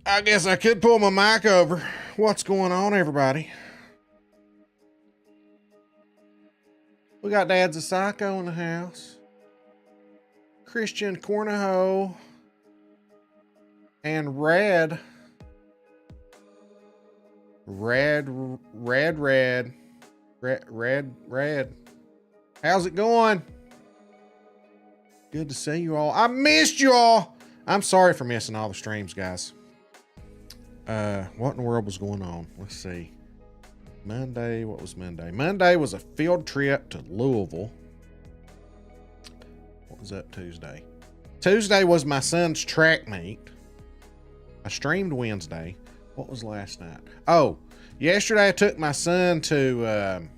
I guess I could pull my mic over. What's going on, everybody? We got Dad's a Psycho in the house. Christian Cornaho. And Red. Red. How's it going? Good to see you all. I missed you all. I'm sorry for missing all the streams, guys. What in the world was going on? Let's see. Monday, what was Monday? Monday was a field trip to Louisville. What was that Tuesday? Tuesday was my son's track meet. I streamed Wednesday. What was last night? Oh, yesterday I took my son to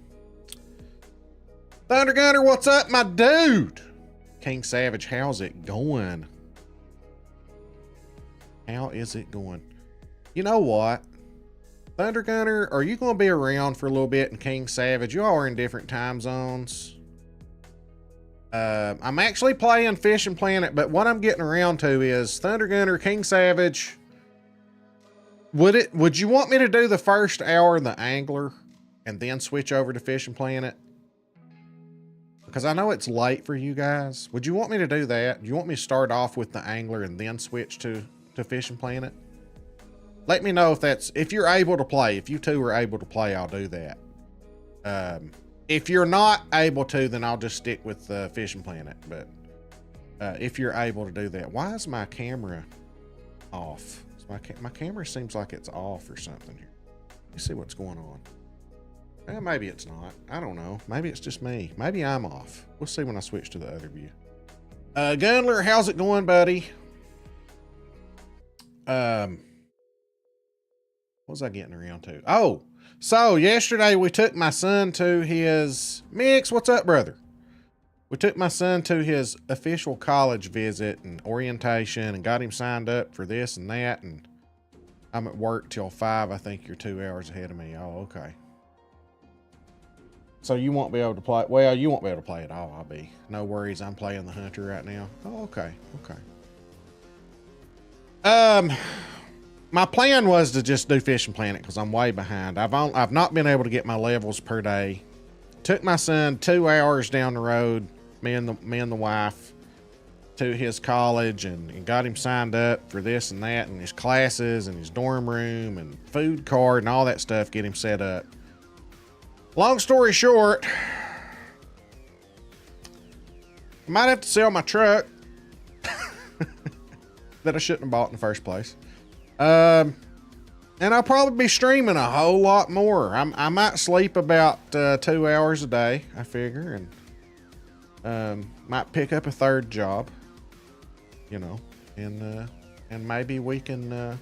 Thunder Gunner. What's up, my dude? King Savage, how's it going? How is it going? You know what? Thunder Gunner, are you going to be around for a little bit? And King Savage, you all are in different time zones. I'm actually playing Fishing Planet, but what I'm getting around to is Thunder Gunner, King Savage. Would you want me to do the first hour of the Angler and then switch over to Fishing Planet? Because I know it's late for you guys. Would you want me to do that? Do you want me to start off with the Angler and then switch to Fishing Planet? Let me know if you're able to play. If you two are able to play, I'll do that. If you're not able to, then I'll just stick with Fishing Planet. But if you're able to do that. Why is my camera off? My camera seems like it's off or something here. Let's see what's going on. Maybe it's not. I don't know. Maybe it's just me. Maybe I'm off. We'll see when I switch to the other view. Gunler, how's it going, buddy? What was I getting around to? Oh, so yesterday we took my son to his Mix. What's up, brother? We took my son to his official college visit and orientation and got him signed up for this and that. And I'm at work till 5. I think you're 2 hours ahead of me. Oh, okay. So you won't be able to play. Well, you won't be able to play at all. I'll be. No worries. I'm playing the Hunter right now. Oh, okay. Okay. My plan was to just do Fishing Planet because I'm way behind. I've not been able to get my levels per day. Took my son 2 hours down the road, me and the wife, to his college and got him signed up for this and that and his classes and his dorm room and food card and all that stuff, get him set up. Long story short, I might have to sell my truck. that I shouldn't have bought in the first place. And I'll probably be streaming a whole lot more. I might sleep about 2 hours a day, I figure, and might pick up a third job, you know, and maybe we can.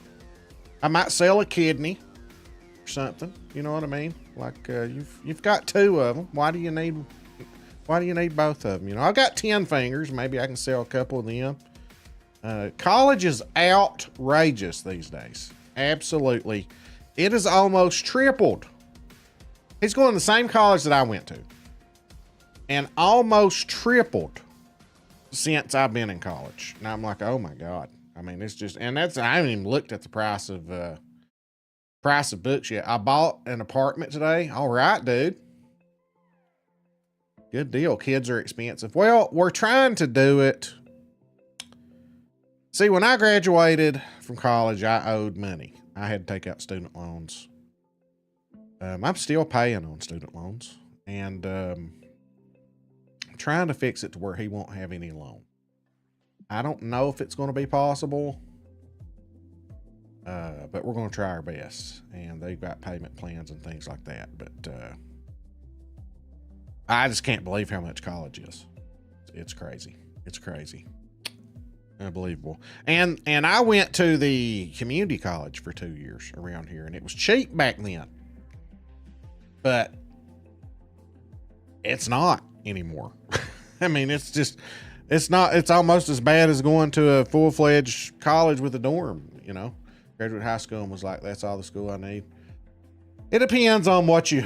I might sell a kidney or something. You know what I mean? Like you've got 2 of them. Why do you need both of them? You know, I've got 10 fingers. Maybe I can sell a couple of them. College is outrageous these days. Absolutely. It is almost tripled. He's going to the same college that I went to, and almost tripled since I've been in college. And I'm like, oh my God. I mean, it's just, and that's, I haven't even looked at the price of books yet. I bought an apartment today. All right, dude. Good deal. Kids are expensive. Well, we're trying to do it. See, when I graduated from college, I owed money. I had to take out student loans. I'm still paying on student loans, and I'm trying to fix it to where he won't have any loan. I don't know if it's going to be possible, but we're going to try our best. And they've got payment plans and things like that. But I just can't believe how much college is. It's crazy. It's crazy. Unbelievable. And I went to the community college for 2 years around here, and it was cheap back then. But it's not anymore. I mean, it's almost as bad as going to a full-fledged college with a dorm, you know. Graduate high school and was like, that's all the school I need. It depends on what you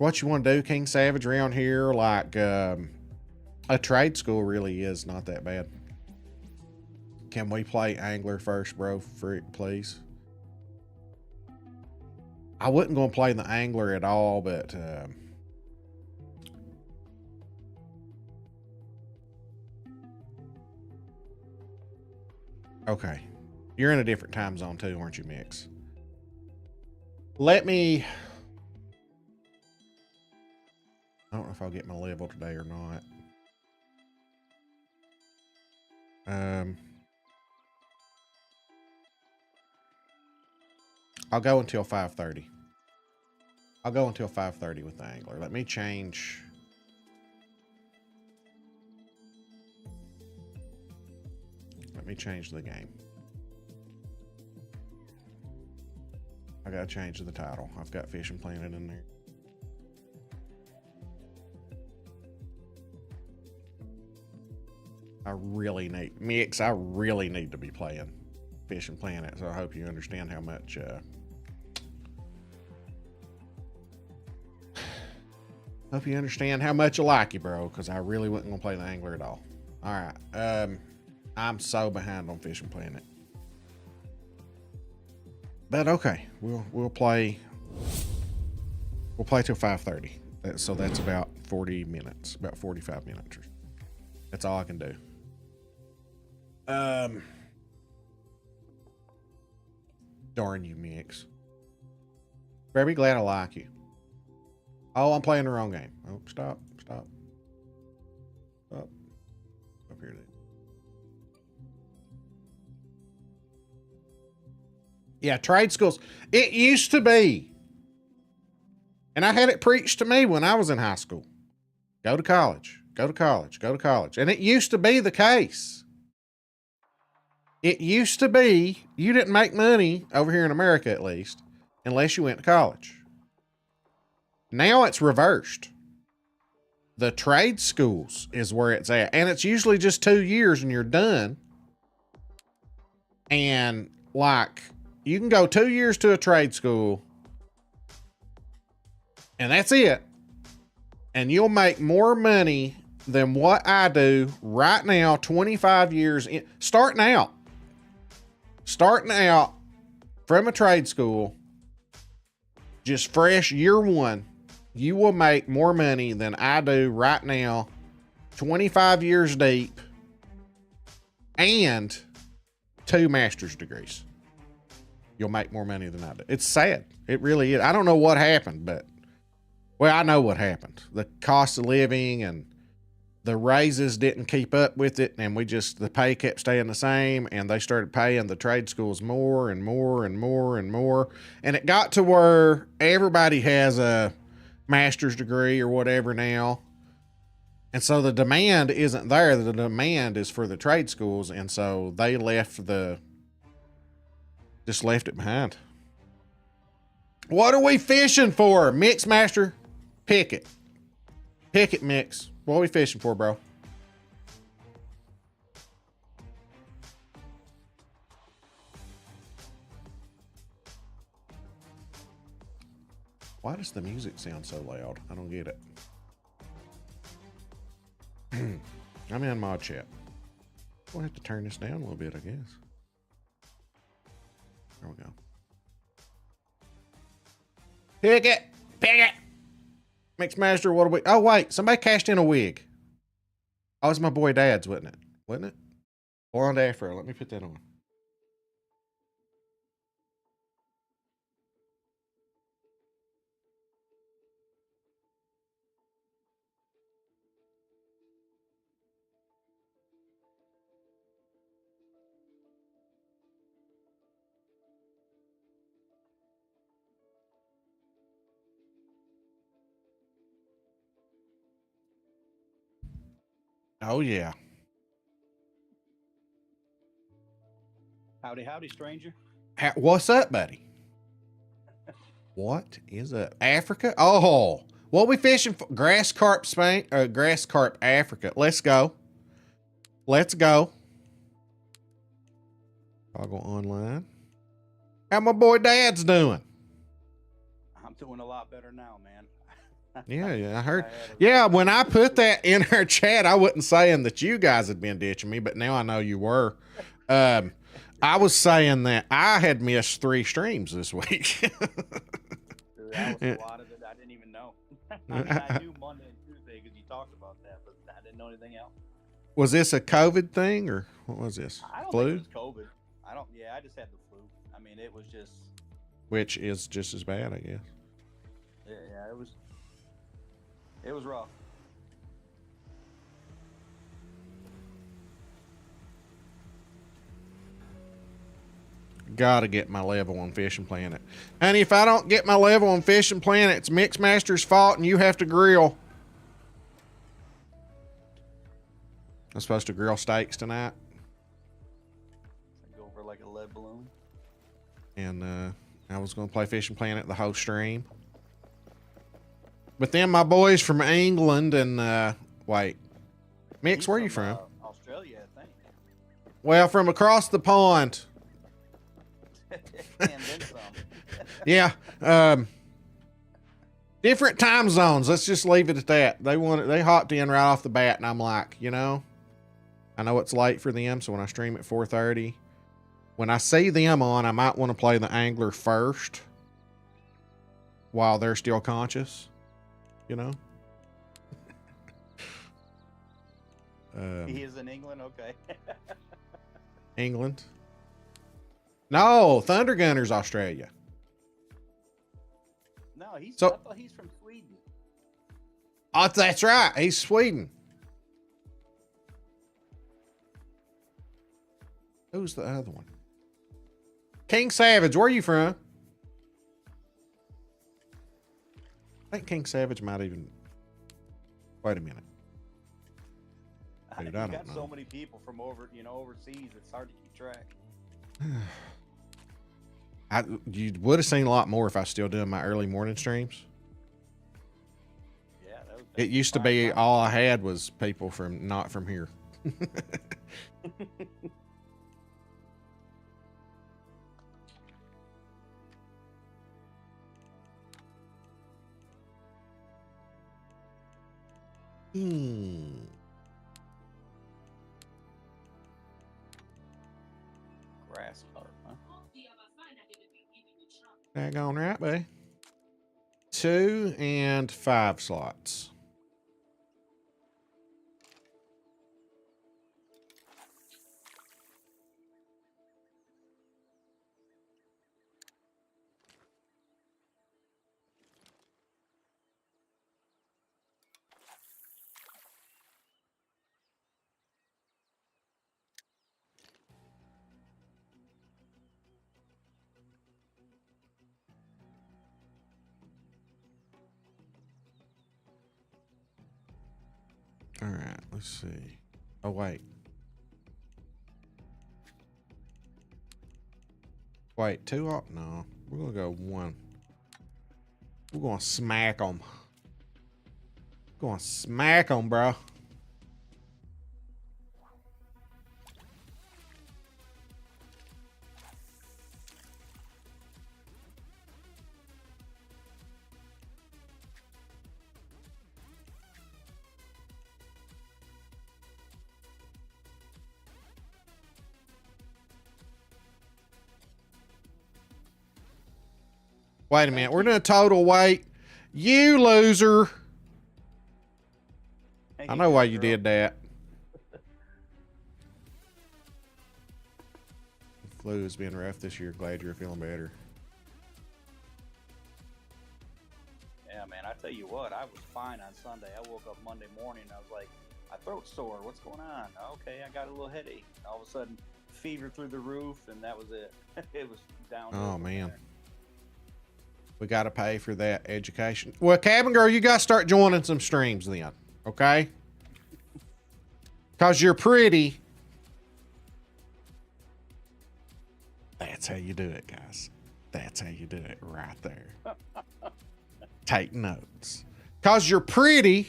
want to do. King Savage around here, like a trade school really is not that bad. Can we play angler first, bro? Frick, please. I wasn't going to play the angler at all, but okay. You're in a different time zone too, aren't you, Mix? Let me... I don't know if I'll get my level today or not. I'll go until 5:30. I'll go until 5:30 with the angler. Let me change. Let me change the game. I gotta change the title. I've got Fishing Planet in there. I really need to be playing Fishing Planet, so I hope you understand how much hope you understand how much I like you, bro, because I really wasn't gonna play the angler at all. All right. I'm so behind on Fishing Planet. But okay, we'll play till 5:30. So that's about 40 minutes, about 45 minutes. That's all I can do. Darn you, Mix. Better be glad I like you. Oh, I'm playing the wrong game. Oh, stop. Up here then. Yeah, trade schools. It used to be. And I had it preached to me when I was in high school. Go to college. Go to college. Go to college. And it used to be the case. It used to be you didn't make money, over here in America at least, unless you went to college. Now it's reversed. The trade schools is where it's at. And it's usually just 2 years and you're done. And like, you can go 2 years to a trade school and that's it. And you'll make more money than what I do right now, 25 years in, starting out from a trade school, just fresh year one, you will make more money than I do right now, 25 years deep, and 2 master's degrees. You'll make more money than I do. It's sad. It really is. I don't know what happened, but, well, I know what happened. The cost of living and the raises didn't keep up with it, and the pay kept staying the same, and they started paying the trade schools more and more and more and more. And it got to where everybody has a master's degree or whatever now. And so the demand isn't there. The demand is for the trade schools. And so they just left it behind. What are we fishing for? Mix master, pick it. Pick it, Mix. What are we fishing for, bro? Why does the music sound so loud? I don't get it. I'm in mod chat. We'll have to turn this down a little bit, I guess. There we go. Pick it! Pick it! Mixmaster, what are we? Oh, wait. Somebody cashed in a wig. Oh, it's my boy Dad's, wasn't it? Wasn't it? Blonde afro. Let me put that on. Oh, yeah. Howdy, howdy, stranger. What's up, buddy? What is up? Africa? Oh, what we fishing for? Grass carp Spain, grass carp Africa. Let's go. Let's go. I'll go online. How my boy Dad's doing? I'm doing a lot better now, man. Yeah, I heard. Yeah, when I put that in our chat, I wasn't saying that you guys had been ditching me, but now I know you were. I was saying that I had missed 3 streams this week. That was a lot of it. I didn't even know. I knew Monday and Tuesday because you talked about that, but I didn't know anything else. Was this a COVID thing or what was this? I don't Flu? think it was COVID. Yeah, I just had the flu. I mean, it was just. Which is just as bad, I guess. Yeah, it was rough. Gotta get my level on Fishing Planet. And if I don't get my level on Fishing Planet, it's Mixmaster's fault and you have to grill. I'm supposed to grill steaks tonight. Go over like a lead balloon. And I was going to play Fishing Planet the whole stream. But then my boys from England and, wait. Mix, where are you from? Australia, I think. Well, from across the pond. And then some. Yeah. Different time zones. Let's just leave it at that. They hopped in right off the bat, and I'm like, you know, I know it's late for them, so when I stream at 4:30, when I see them on, I might want to play the angler first while they're still conscious, you know. He is in England, okay. England. No, Thunder Gunner's Australia. No, I thought he's from Sweden. Oh, that's right. He's Sweden. Who's the other one? King Savage, where are you from? I think King Savage might even... Wait a minute. Dude, I don't know. So many people from overseas, it's hard to keep track. You would have seen a lot more if I was still doing my early morning streams. Yeah, it used to be all I had was people from not from here. Grass carp, huh? Daggone right, babe. 2 and 5 slots. Let's see. Oh, wait. Wait, 2 off? No. We're going to go 1. We're going to smack them. Going to smack them, bro. Wait a minute. We're doing a total weight. You loser. I know why you did that. The flu has been rough this year. Glad you're feeling better. Yeah, man, I tell you what, I was fine on Sunday. I woke up Monday morning and I was like, my throat's sore. What's going on? Okay, I got a little headache. All of a sudden, fever through the roof, and that was it. It was down. Oh, man. We got to pay for that education. Well, Cabin Girl, you got to start joining some streams then, okay? Because you're pretty. That's how you do it, guys. That's how you do it right there. Take notes. Because you're pretty.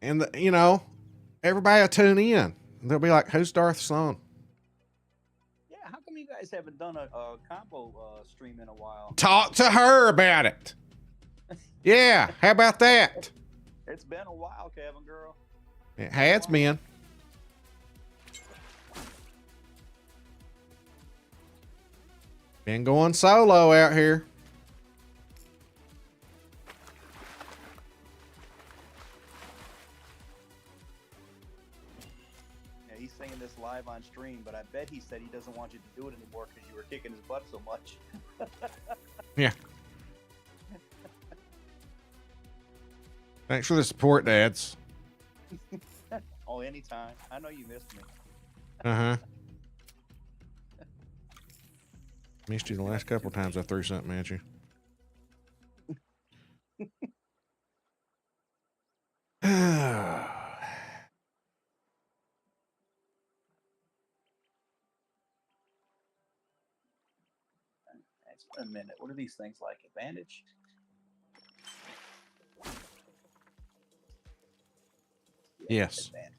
And, you know, everybody will tune in. They'll be like, who's Darth Slone? Yeah, how come you guys haven't done a combo stream in a while? Talk to her about it. Yeah, how about that? It's been a while, Cabin Girl. It has been. Been going solo out here. Yeah, he's saying this live on stream, but I bet he said he doesn't want you to do it anymore because you were kicking his butt so much. Yeah. Thanks for the support, Dads. Oh, anytime. I know you missed me. Uh-huh. Missed you the last couple times I threw something at you. A minute. What are these things like? Advantage? Yeah, yes. Advantage.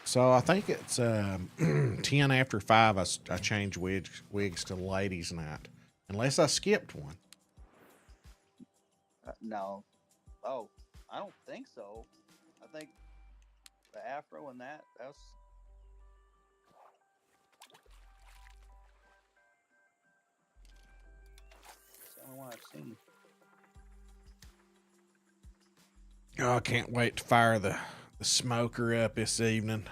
So I think it's 10 after 5. I changed wigs to ladies' night, unless I skipped one. No. Oh, I don't think so. I think the afro and that's the only one I've seen. Oh, I can't wait to fire the smoker up this evening.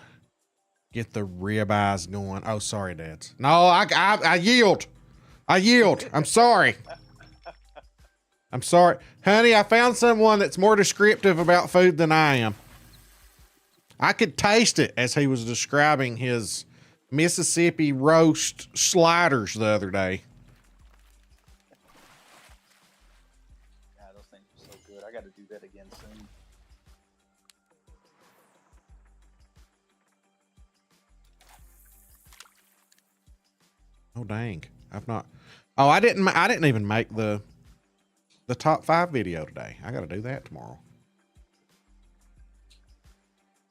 Get the ribeyes going. Oh, sorry, Dads. No, I yield. I yield. I'm sorry. I'm sorry. Honey, I found someone that's more descriptive about food than I am. I could taste it as he was describing his Mississippi roast sliders the other day. God, those things are so good. I got to do that again soon. Oh, dang. I've not. Oh, I didn't even make the top 5 video today. I got to do that tomorrow.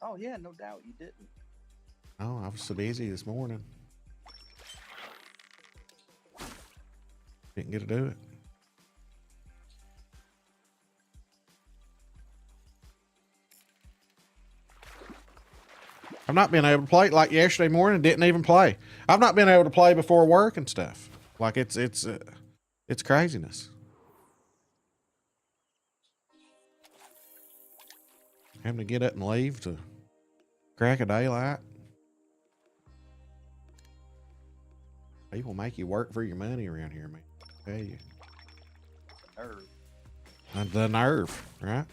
Oh yeah, no doubt you didn't. Oh, I was so busy this morning. Didn't get to do it. I've not been able to play like yesterday morning. Didn't even play. I've not been able to play before work and stuff. Like it's craziness. Having to get up and leave to crack a daylight. People make you work for your money around here, man. I tell you. Nerve. The nerve, right?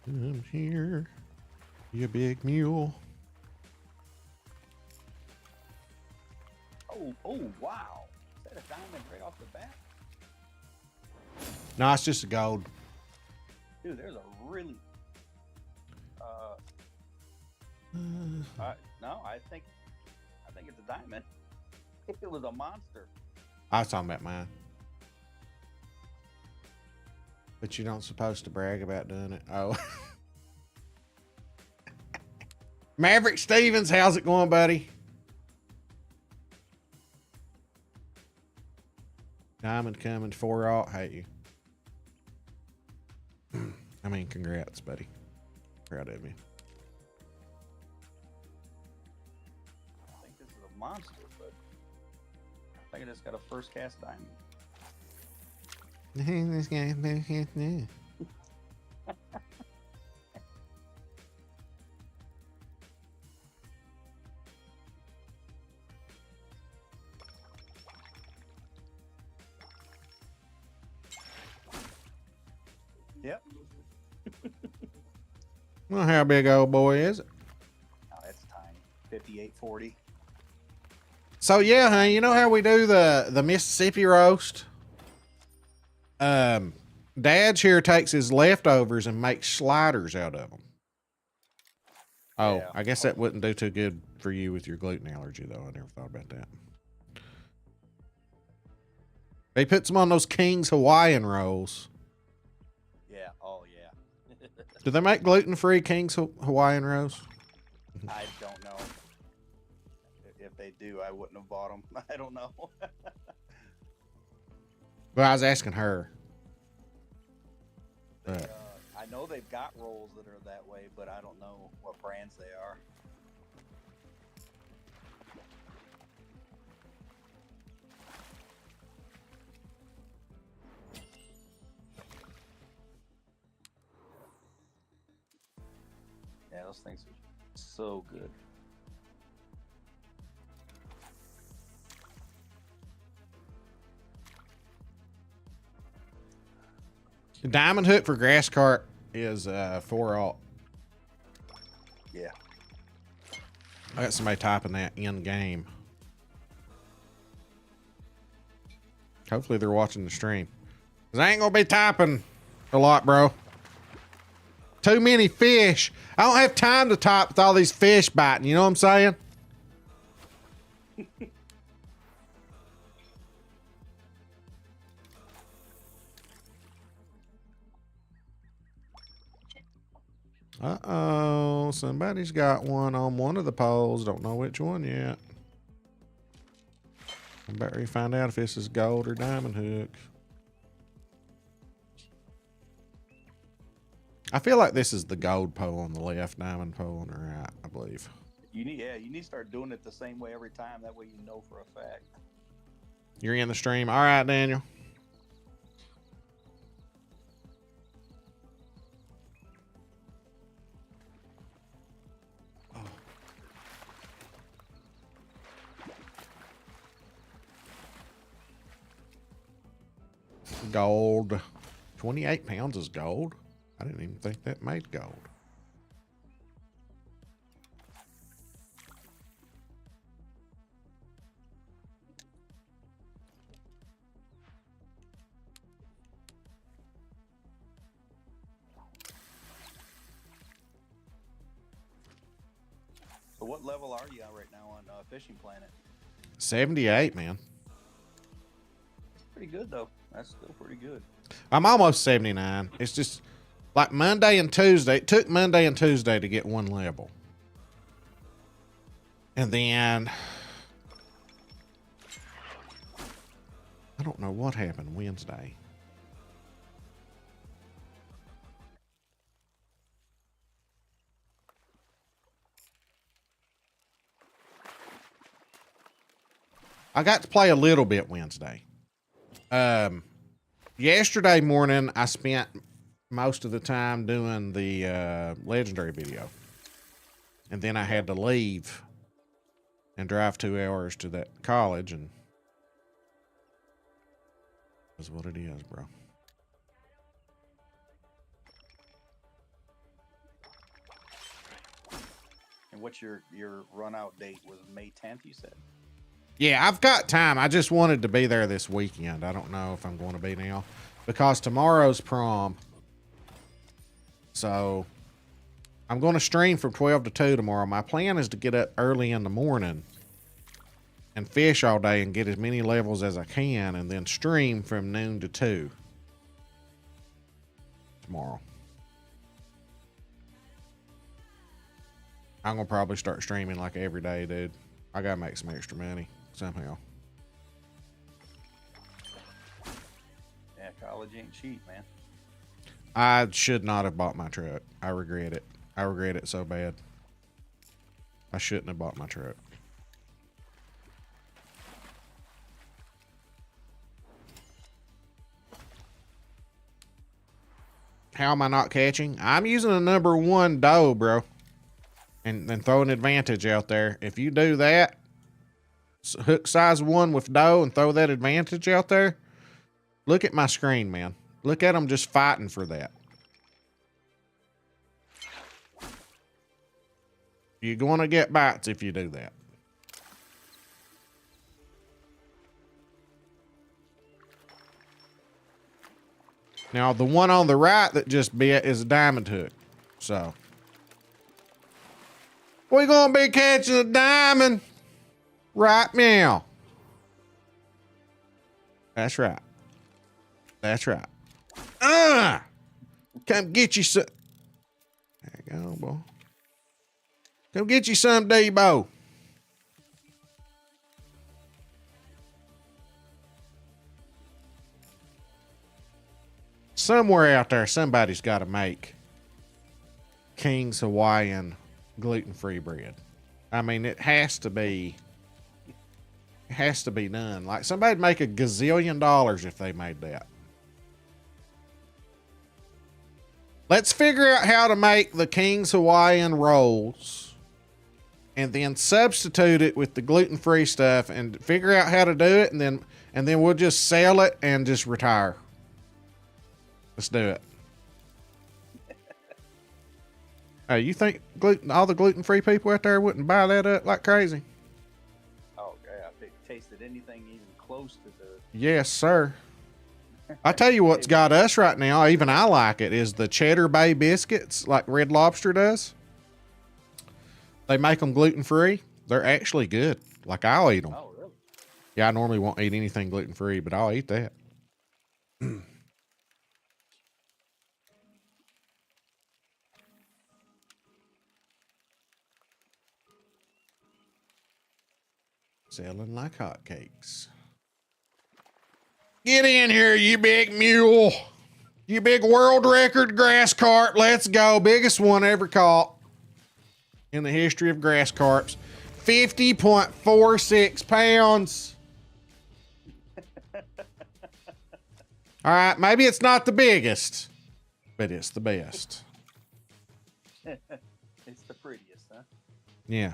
I'm here. You big mule. Oh, wow. Is that a diamond right off the bat? No, it's just a gold. Dude, there's a really... no, I think it's a diamond. If it was a monster. I was talking about mine. But you're not supposed to brag about doing it. Oh. Maverick Stevens, how's it going, buddy? Diamond coming 4-0. Hate you. I mean, congrats, buddy. Proud of you. I think this is a monster, but I think I just got a first cast diamond. This guy. Yep. Well, how big old boy is it? Oh, that's tiny. 5840. So yeah, honey, you know how we do the Mississippi roast? Dad's here takes his leftovers and makes sliders out of them. Oh, Yeah. I guess that wouldn't do too good for you with your gluten allergy, though. I never thought about that. He puts them on those King's Hawaiian rolls. Yeah. Oh, yeah. Do they make gluten-free King's Hawaiian rolls? I don't know. If they do, I wouldn't have bought them. I don't know. Well, I was asking her. I know they've got rolls that are that way, but I don't know what brands they are. Yeah, those things are so good. The diamond hook for grass cart is 4-0. Yeah. I got somebody typing that in game. Hopefully they're watching the stream. 'Cause I ain't gonna be typing a lot, bro. Too many fish. I don't have time to type with all these fish biting. You know what I'm saying? Uh-oh. Somebody's got one on one of the poles. Don't know which one yet. I better find out if this is gold or diamond hook. I feel like this is the gold pole on the left, diamond pole on the right, I believe. You need to start doing it the same way every time. That way you know for a fact. You're in the stream. All right, Daniel. Gold. 28 pounds is gold. I didn't even think that made gold. So what level are you at right now on Fishing Planet? 78, man. Pretty good though. That's still pretty good. I'm almost 79. It's just like Monday and Tuesday. It took Monday and Tuesday to get one level. And then I don't know what happened Wednesday. I got to play a little bit Wednesday. Yesterday morning, I spent most of the time doing the legendary video. And then I had to leave and drive 2 hours to that college, and that's what it is, bro. And what's your run out date? Was May 10th? You said. Yeah, I've got time. I just wanted to be there this weekend. I don't know if I'm going to be now because tomorrow's prom. So I'm going to stream from 12 to 2 tomorrow. My plan is to get up early in the morning and fish all day and get as many levels as I can and then stream from noon to 2 tomorrow. I'm going to probably start streaming like every day, dude. I got to make some extra money somehow. Yeah, college ain't cheap, man. I should not have bought my truck. I regret it. I regret it so bad. I shouldn't have bought my truck. How am I not catching? I'm using a number 1 doe, bro. And throw an advantage out there. If you do that, hook size 1 with doe and throw that advantage out there, look at my screen, man. Look at them just fighting for that. You're going to get bites if you do that. Now, the one on the right that just bit is a diamond hook. So, we're going to be catching a diamond right now. That's right. That's right. Come get you some. There you go, boy. Come get you some, Debo. Somewhere out there, somebody's got to make King's Hawaiian gluten-free bread. I mean, it has to be done. Like, somebody'd make $1 gazillion if they made that. Let's figure out how to make the King's Hawaiian rolls and then substitute it with the gluten-free stuff and figure out how to do it, and then we'll just sell it and just retire. Let's do it. Hey, you think all the gluten-free people out there wouldn't buy that up like crazy? Oh, yeah. If it tasted anything even close to the... Yes, sir. I tell you what's got us right now, even I like it, is the Cheddar Bay biscuits like Red Lobster does. They make them gluten-free. They're actually good. Like, I'll eat them. Oh, really? Yeah, I normally won't eat anything gluten-free, but I'll eat that. Selling like hotcakes. Get in here, you big mule. You big world record grass carp. Let's go. Biggest one ever caught in the history of grass carps. 50.46 pounds. All right, maybe it's not the biggest, but it's the best. It's the prettiest, huh? Yeah.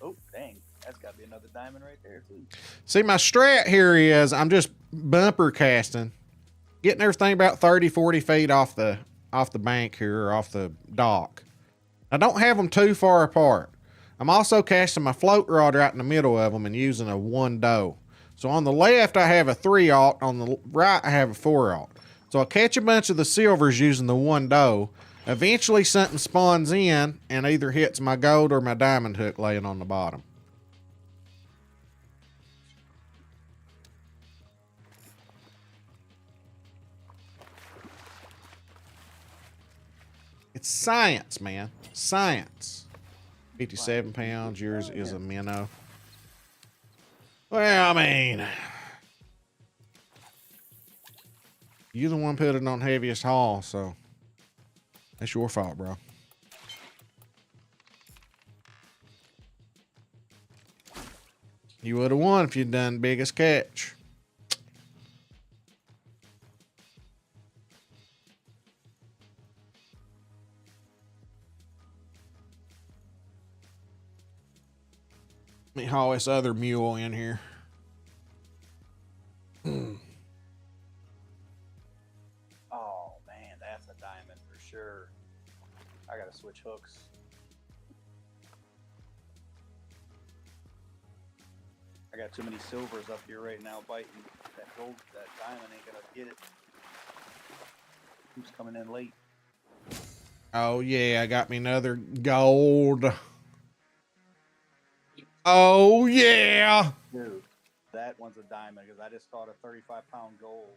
Oh, dang. That's got to be another diamond right there, too. See, my strat here is I'm just bumper casting, getting everything about 30, 40 feet off the bank here, or off the dock. I don't have them too far apart. I'm also casting my float rod right in the middle of them and using a 1 doe. So on the left, I have a 3/0. On the right, I have a 4/0. So I'll catch a bunch of the silvers using the 1 doe. Eventually, something spawns in and either hits my gold or my diamond hook laying on the bottom. It's science, man. Science. 57 pounds. Yours is a minnow. Well, I mean, you're the one put it on heaviest haul, so that's your fault, bro. You would have won if you'd done biggest catch. Let me haul this other mule in here. Oh man, that's a diamond for sure. I gotta switch hooks. I got too many silvers up here right now biting. That gold, that diamond ain't gonna get it. Who's coming in late? Oh yeah, I got me another gold. Oh yeah. Dude, that one's a diamond because I just caught a 35-pound gold.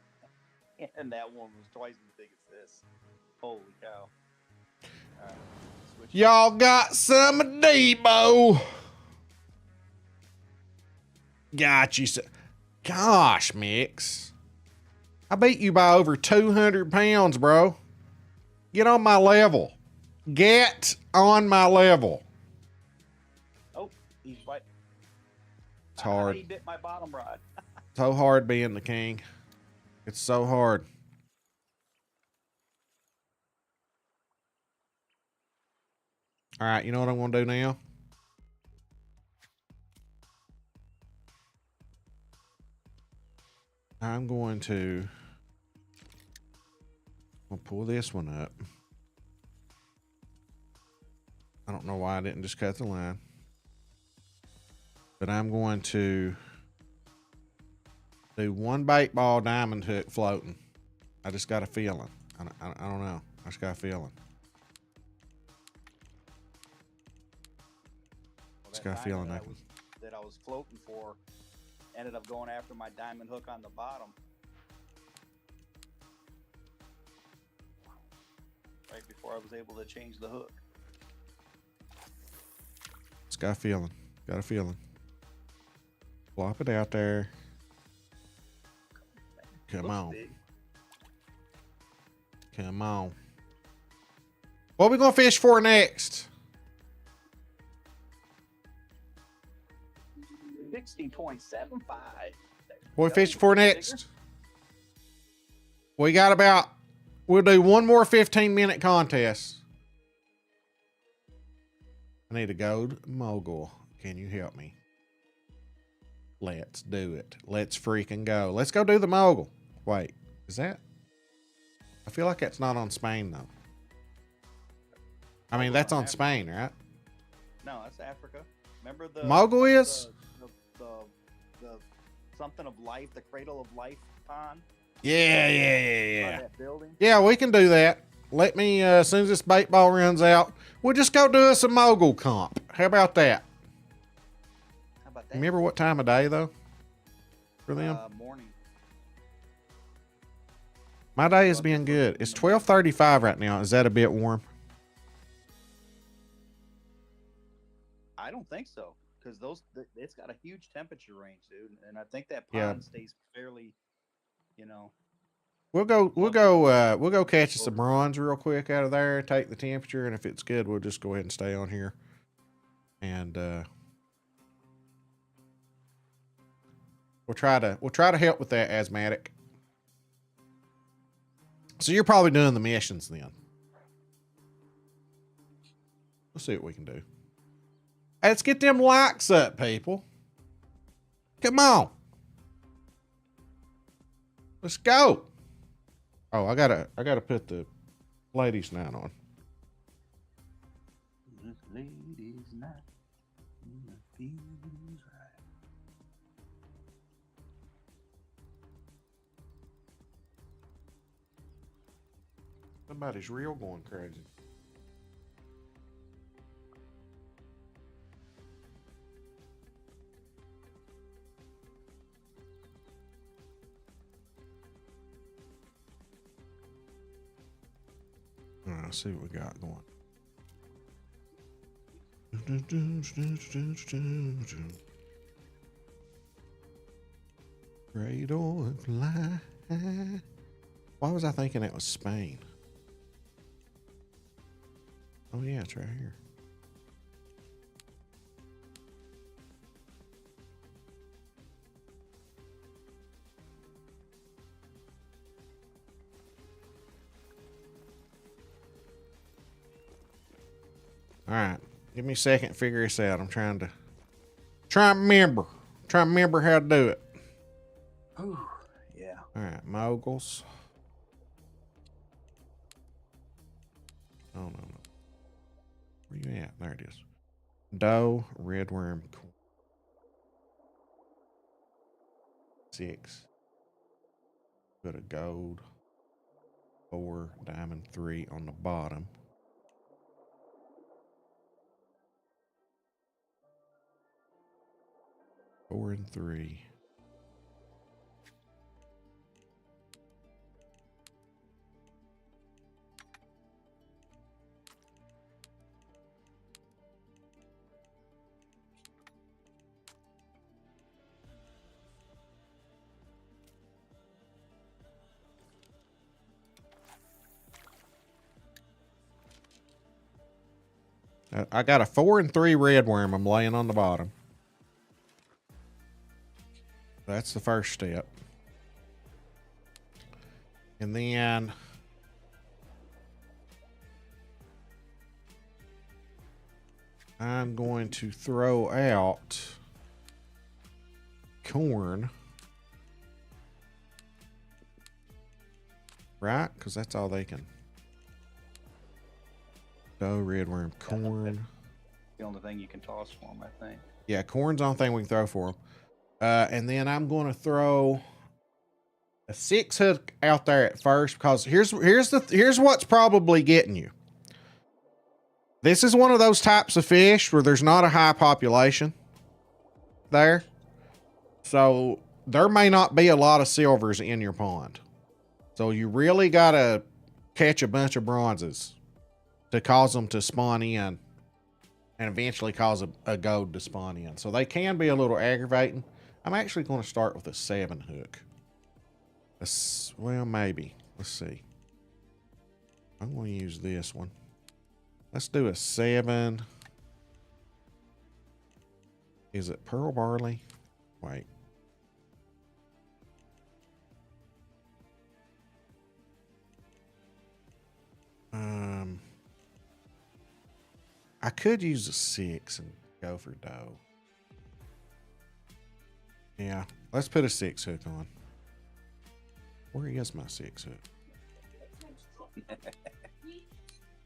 And that one was twice as big as this. Holy cow. All right, y'all got some Debo. Got you. Gosh, Mix. I beat you by over 200 pounds, bro. Get on my level. Get on my level. Oh, he's right. It's hard. He bit my bottom rod. So hard being the king. It's so hard. All right, you know what I'm going to do now? I'm going to pull this one up. I don't know why I didn't just cut the line. But I'm going to do one bait ball diamond hook floating. I just got a feeling. I don't know. I just got a feeling. Just got a feeling that I was floating for ended up going after my diamond hook on the bottom. Right before I was able to change the hook. Just got a feeling. Got a feeling. Flop it out there. Come on. Big. Come on. What are we going to fish for next? 16.75. What we fish for next? We got about, we'll do one more 15-minute contest. I need a gold mogul. Can you help me? Let's do it. Let's freaking go. Let's go do the mogul. Wait, is that? I feel like that's not on Spain though. I mean, that's on Spain, right? No, that's Africa. Remember the mogul is the something of life, the cradle of life pond? Yeah. That building? Yeah, we can do that. Let me, as soon as this bait ball runs out, we'll just go do us a mogul comp. How about that? How about that? Remember what time of day though? For them? Morning. My day has been good. It's 12:35 right now. Is that a bit warm? I don't think so, because it's got a huge temperature range, dude, and I think that pond stays fairly, you know. We'll go catch some bronze real quick out of there, take the temperature, and if it's good, we'll just go ahead and stay on here. And we'll try to help with that asthmatic. So you're probably doing the missions then. Let's see what we can do. Hey, let's get them likes up, people. Come on. Let's go. Oh, I gotta put the ladies' night on. Ladies' night. Feels right. Somebody's real going crazy. All right, let's see what we got going. Cradle of life. Why was I thinking that was Spain? Oh yeah, it's right here. All right, give me a second to figure this out. I'm trying Try and remember. Try and remember how to do it. Whew. Yeah. All right, moguls. Oh, no. Where you at? There it is. Dough, red worm, 6. Put a gold, 4, diamond, 3 on the bottom. Four and 3. I got a 4 and 3 red worm I'm laying on the bottom. That's the first step. And then I'm going to throw out corn. Right? Because that's all they can. Dough, red worm, corn. The only thing you can toss for them, I think. Yeah, corn's the only thing we can throw for them. And then I'm going to throw a 6 hook out there at first, because here's what's probably getting you. This is one of those types of fish where there's not a high population there. So there may not be a lot of silvers in your pond. So you really got to catch a bunch of bronzes to cause them to spawn in and eventually cause a gold to spawn in. So they can be a little aggravating. I'm actually going to start with a 7 hook. Well, maybe. Let's see. I'm going to use this one. Let's do a 7. Is it pearl barley? Wait. I could use a 6 and go for dough. Yeah, let's put a 6 hook on. Where is my 6 hook?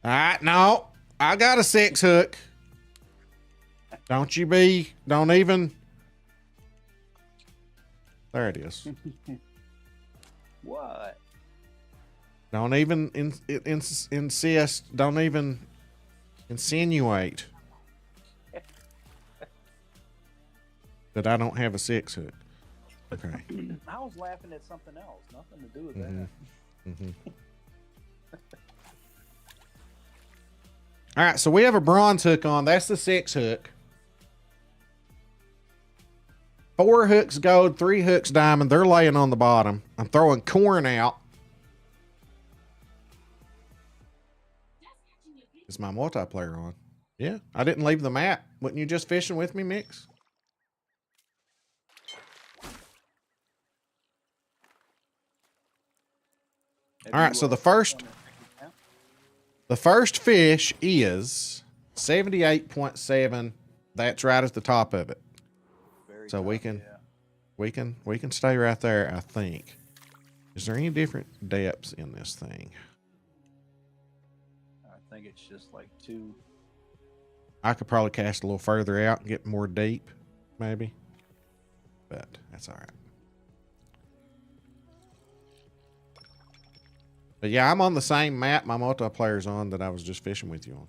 All right, no, I got a 6 hook. Don't even. There it is. What? Don't even insist. Don't even insinuate that I don't have a 6 hook. Okay. I was laughing at something else. Nothing to do with that. Mm-hmm. All right, so we have a bronze hook on. That's the 6 hook. 4 hooks gold, 3 hooks diamond. They're laying on the bottom. I'm throwing corn out. Is my multiplayer on? Yeah, I didn't leave the map. Wasn't you just fishing with me, Mix? All right, so the first fish is 78.7. That's right at the top of it. So we can stay right there, I think. Is there any different depths in this thing? I think it's just like 2. I could probably cast a little further out and get more deep, maybe. But that's all right. But yeah, I'm on the same map my multiplayer's on that I was just fishing with you on.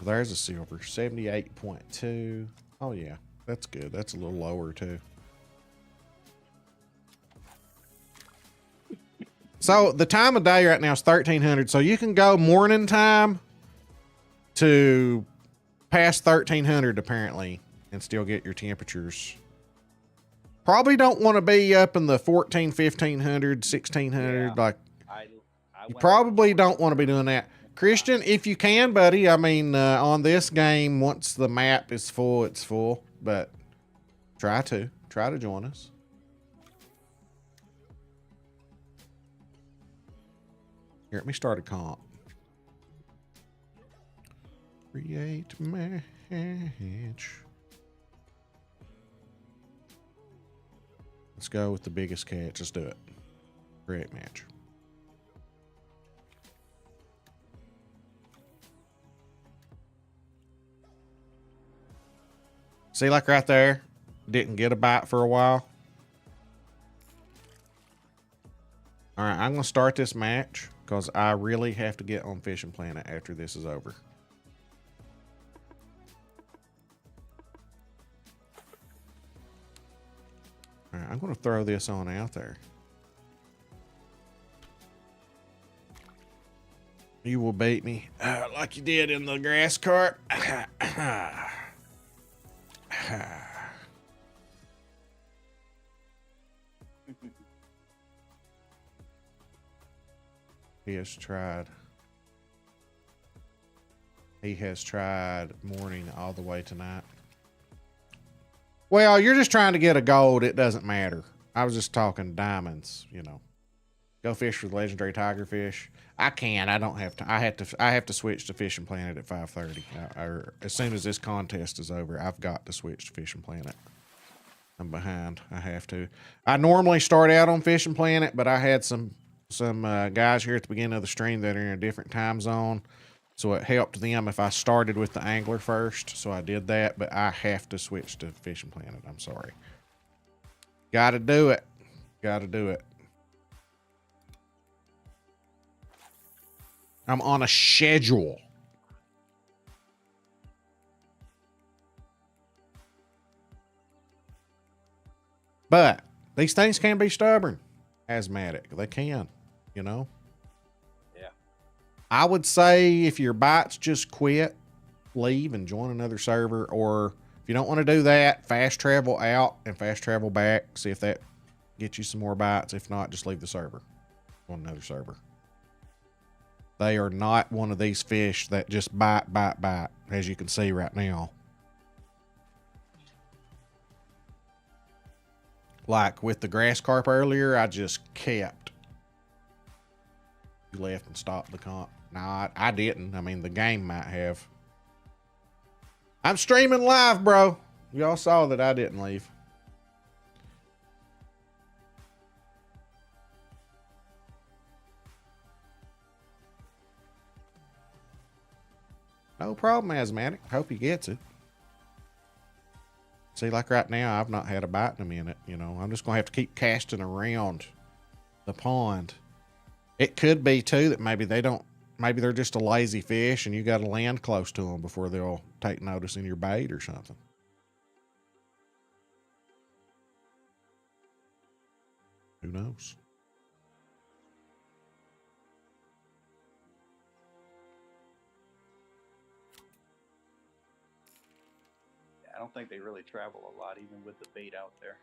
There's a silver, 78.2. Oh yeah, that's good. That's a little lower too. So the time of day right now is 1300. So you can go morning time to past 1300 apparently and still get your temperatures. Probably don't want to be up in the 14, 1500, 1600. Yeah, like you probably don't want to be doing that. Christian, if you can, buddy, I mean, on this game, once the map is full, it's full, but try to Try to join us. Here, let me start a comp. Create match. Let's go with the biggest catch. Let's do it. Create match. See, like right there, didn't get a bite for a while. All right, I'm going to start this match because I really have to get on Fishing Planet after this is over. All right, I'm going to throw this on out there. You will beat me like you did in the grass cart. He has tried. He has tried morning all the way tonight. Well, you're just trying to get a gold. It doesn't matter. I was just talking diamonds, you know. Go fish for the legendary tigerfish. I can. I don't have to. I have to switch to Fishing Planet at 5:30. Or as soon as this contest is over, I've got to switch to Fishing Planet. I'm behind. I have to. I normally start out on Fishing Planet, but I had some guys here at the beginning of the stream that are in a different time zone, so it helped them if I started with the angler first. So I did that, but I have to switch to Fishing Planet. I'm sorry. Got to do it. Got to do it. I'm on a schedule. But these things can be stubborn. Asthmatic. They can, you know? Yeah. I would say if your bites, just quit, leave, and join another server. Or if you don't want to do that, fast travel out and fast travel back. See if that gets you some more bites. If not, just leave the server. On another server. They are not one of these fish that just bite, as you can see right now. Like with the grass carp earlier, I just kept. You left and stopped the comp. No, I didn't. I mean, the game might have. I'm streaming live, bro. Y'all saw that I didn't leave. No problem, Asthmatic. Hope he gets it. See, like right now, I've not had a bite in a minute. You know, I'm just going to have to keep casting around the pond. It could be, too, that maybe they're just a lazy fish and you got to land close to them before they'll take notice in your bait or something. Who knows? I don't think they really travel a lot, even with the bait out there.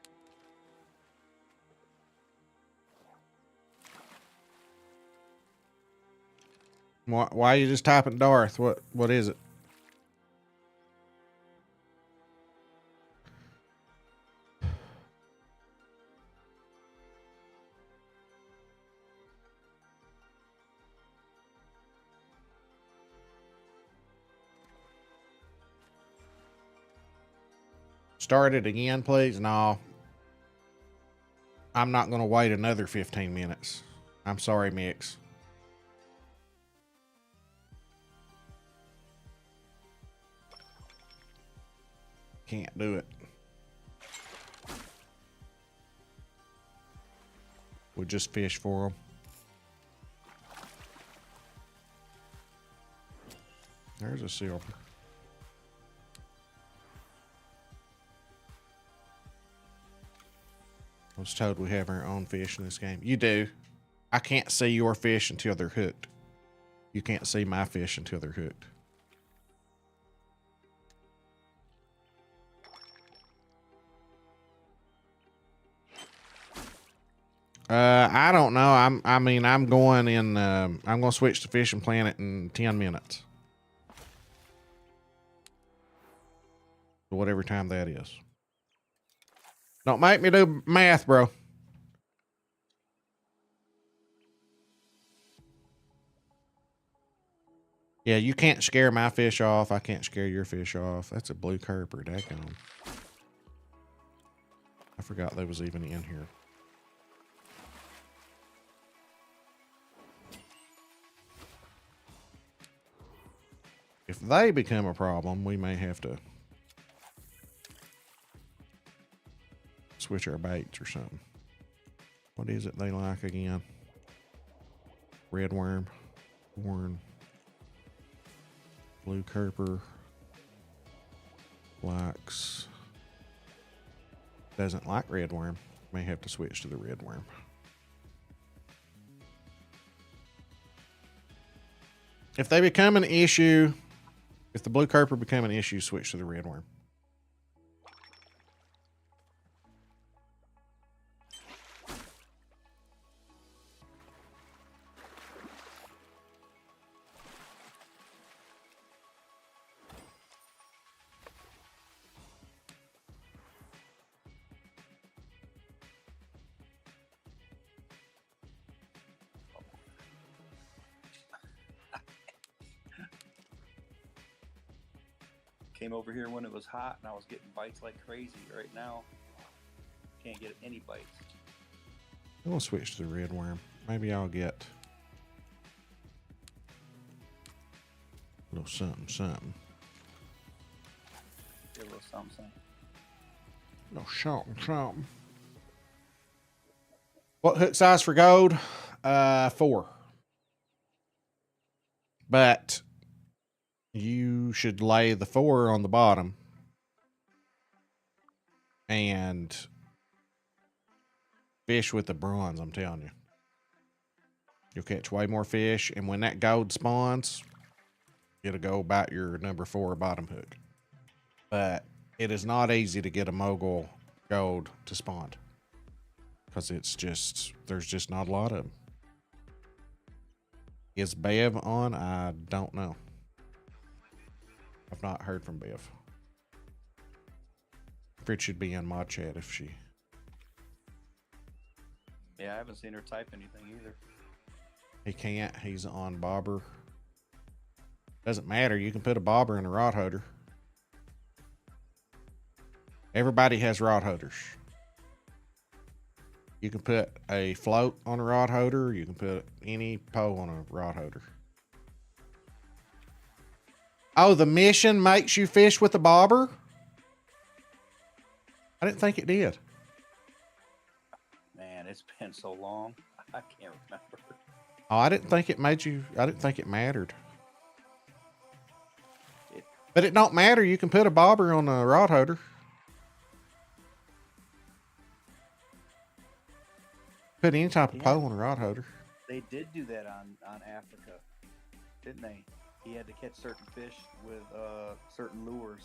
Why are you just typing Darth? What is it? Start it again, please. No. I'm not going to wait another 15 minutes. I'm sorry, Mix. Can't do it. We'll just fish for them. There's a silver. I was told we have our own fish in this game. You do. I can't see your fish until they're hooked. You can't see my fish until they're hooked. I don't know. I'm going to switch to Fishing Planet in 10 minutes. Whatever time that is. Don't make me do math, bro. Yeah, you can't scare my fish off. I can't scare your fish off. That's a blue kerper. Daggone. I forgot they was even in here. If they become a problem, we may have to switch our baits or something. What is it they like again? Red worm, horn, blue kerper, likes, doesn't like red worm. May have to switch to the red worm. If they become an issue, if the blue kerper become an issue, switch to the red worm. Came over here when it was hot and I was getting bites like crazy. Right now, can't get any bites. I'm gonna switch to the red worm. Maybe I'll get a little something, something. Get a little something. A little something, something. What hook size for gold? 4. But you should lay the 4 on the bottom and fish with the bronze, I'm telling you. You'll catch way more fish, and when that gold spawns, it'll go about your number 4 bottom hook. But it is not easy to get a mogul gold to spawn because it's just, there's just not a lot of them. Is Bev on? I don't know. I've not heard from Bev. Fritz should be in mod chat if she. Yeah, I haven't seen her type anything either. He can't. He's on bobber. Doesn't matter. You can put a bobber in a rod holder. Everybody has rod holders. You can put a float on a rod holder. You can put any pole on a rod holder. Oh, the mission makes you fish with a bobber? I didn't think it did. Man, it's been so long. I can't remember. Oh, I didn't think it made you. I didn't think it mattered. But it don't matter. You can put a bobber on a rod holder. Put any type of pole on a rod holder. They did do that on Africa, didn't they? He had to catch certain fish with certain lures.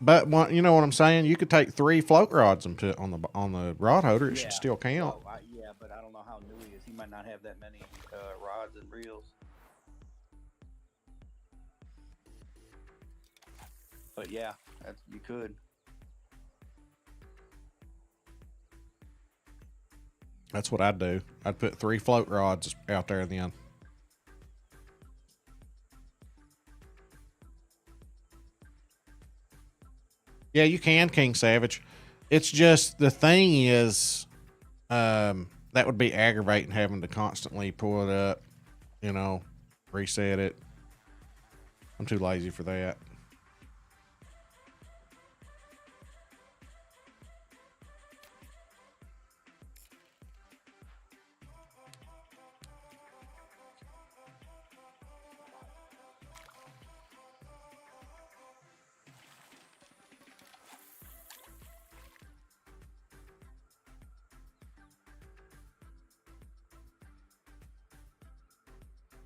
But you know what I'm saying? You could take 3 float rods and put on the rod holder. It should still count. Oh, yeah, but I don't know how new he is. He might not have that many rods and reels. But yeah, you could. That's what I'd do. I'd put 3 float rods out there then. Yeah, you can, King Savage. It's just the thing is, that would be aggravating having to constantly pull it up, you know, reset it. I'm too lazy for that.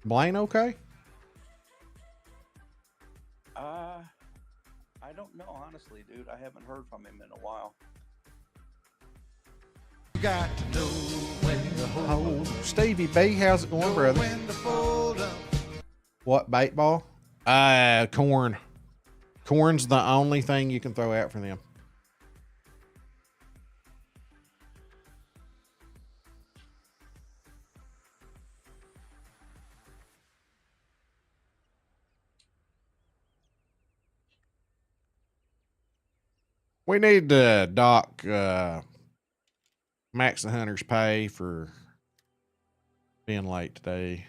Blaine okay? I don't know, honestly, dude. I haven't heard from him in a while. You got to know when to hold Oh, Stevie B, how's it going, brother? when to fold up. What, bait ball? Corn. Corn's the only thing you can throw out for them. We need to dock Max the Hunter's pay for being late today.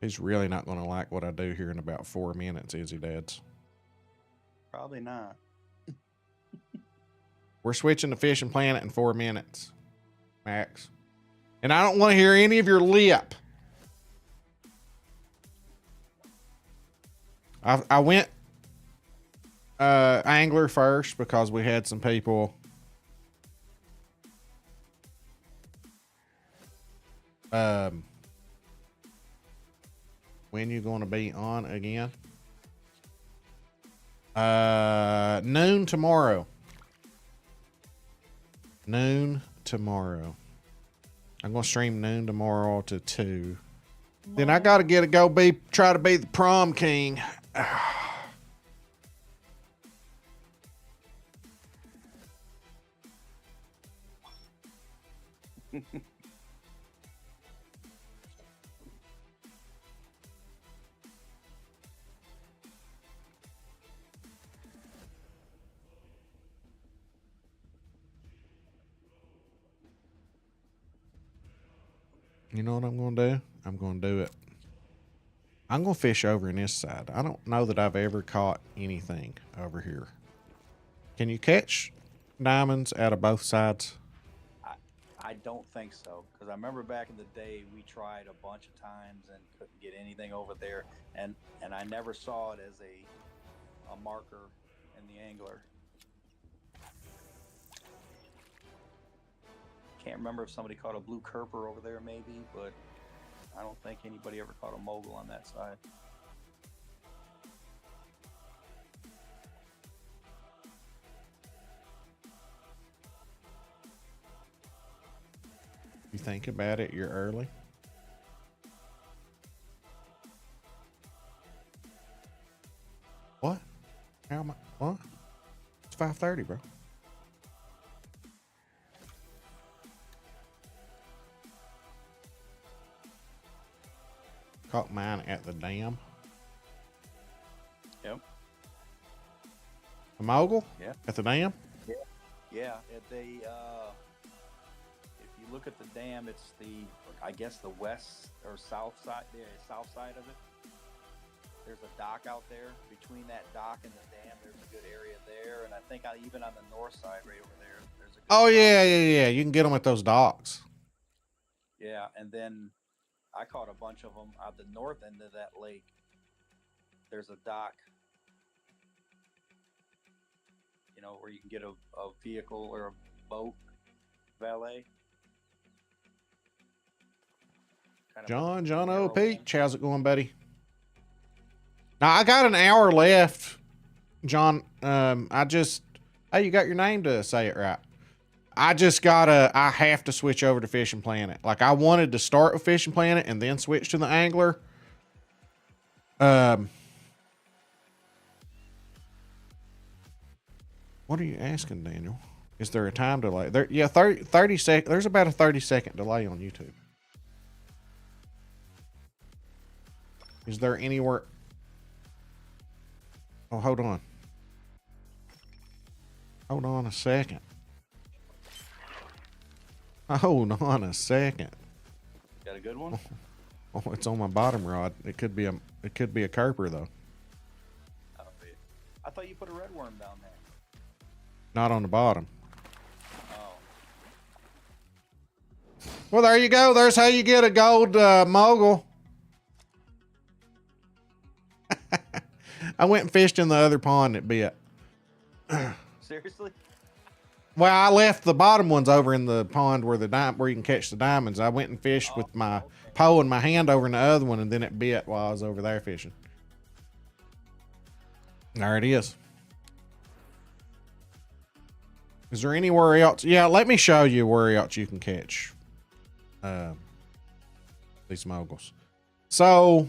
He's really not going to like what I do here in about 4 minutes, is he, Dads? Probably not. We're switching to Fishing Planet in 4 minutes, Max. And I don't want to hear any of your lip. I went angler first because we had some people when you going to be on again? Noon tomorrow. Noon tomorrow. I'm gonna stream noon tomorrow to 2. Then I gotta try to be the prom king. You know what I'm going to do? I'm going to do it. I'm going to fish over in this side. I don't know that I've ever caught anything over here. Can you catch diamonds out of both sides? I don't think so, because I remember back in the day we tried a bunch of times and couldn't get anything over there, and I never saw it as a marker in the angler. Can't remember if somebody caught a blue kerper over there maybe, but I don't think anybody ever caught a mogul on that side. You think about it, you're early. What? How am I? What? It's 5:30, bro. Caught mine at the dam. Yep. A mogul? Yeah. At the dam? Yeah. If you look at the dam, it's I guess the west or south side. The south side of it. There's a dock out there. Between that dock and the dam, there's a good area there, and I think even on the north side, right over there, there's a. Good Oh dock. yeah. You can get them at those docks. Yeah, and then I caught a bunch of them at the north end of that lake. There's a dock, where you can get a vehicle or a boat valet. John O. Peach, how's it going, buddy? Now I got an hour left, John. Hey, you got your name to say it right. I have to switch over to Fishing Planet. Like I wanted to start with Fishing Planet and then switch to the angler. What are you asking, Daniel? Is there a time delay? 30 seconds. There's about a 30-second delay on YouTube. Is there anywhere? Oh, hold on. Hold on a second. Hold on a second. Got a good one? Oh, it's on my bottom rod. It could be a kerper though. I thought you put a red worm down there. Not on the bottom. Oh. Well, there you go. There's how you get a gold mogul. I went and fished in the other pond it bit. Seriously? Well, I left the bottom ones over in the pond where where you can catch the diamonds. I went and fished with my pole and my hand over in the other one, and then it bit while I was over there fishing. There it is. Is there anywhere else? Yeah, let me show you where else you can catch these moguls. So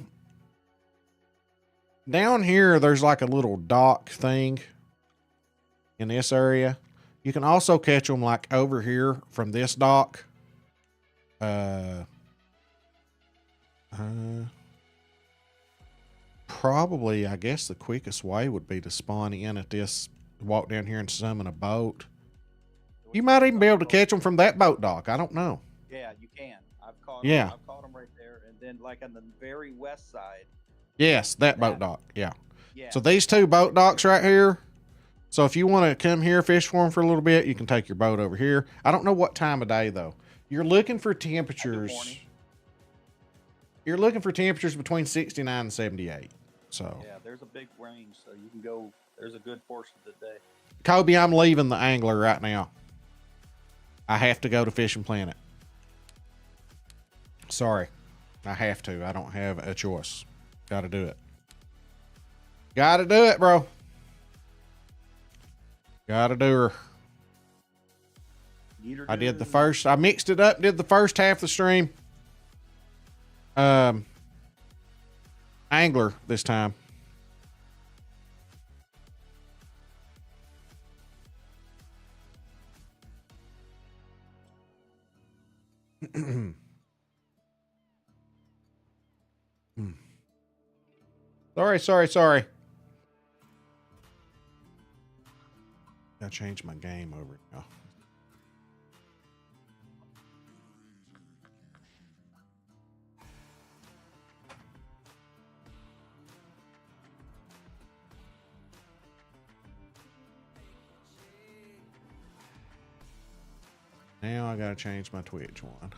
down here, there's like a little dock thing in this area. You can also catch them like over here from this dock. Uh, probably, I guess the quickest way would be to spawn in at this, walk down here and summon a boat. You might even be able to catch them from that boat dock. I don't know. Yeah, you can. Yeah. I've caught them right there, and then like on the very west side. Yes, that boat dock. Yeah. Yeah. So these two boat docks right here. So if you want to come here, fish for them for a little bit, you can take your boat over here. I don't know what time of day though. You're looking for temperatures. You're looking for temperatures between 69 and 78. So yeah, there's a big range, so you can go. There's a good portion of the day. Kobe, I'm leaving the angler right now. I have to go to Fishing Planet. Sorry. I have to. I don't have a choice. Gotta do it. Gotta do it, bro. Gotta do her. I did the first. I mixed it up. Did the first half of the stream. Angler this time. Sorry. I changed my game over now. Now I gotta change my Twitch one.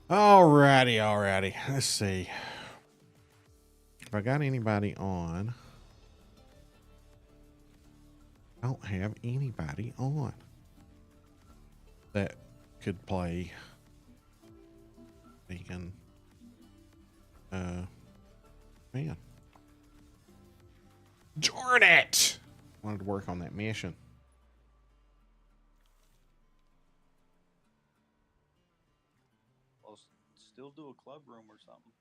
Alrighty. Let's see. If I got anybody on. I don't have anybody on that could play vegan. Man. Darn it! Wanted to work on that mission. Still do a club room or something.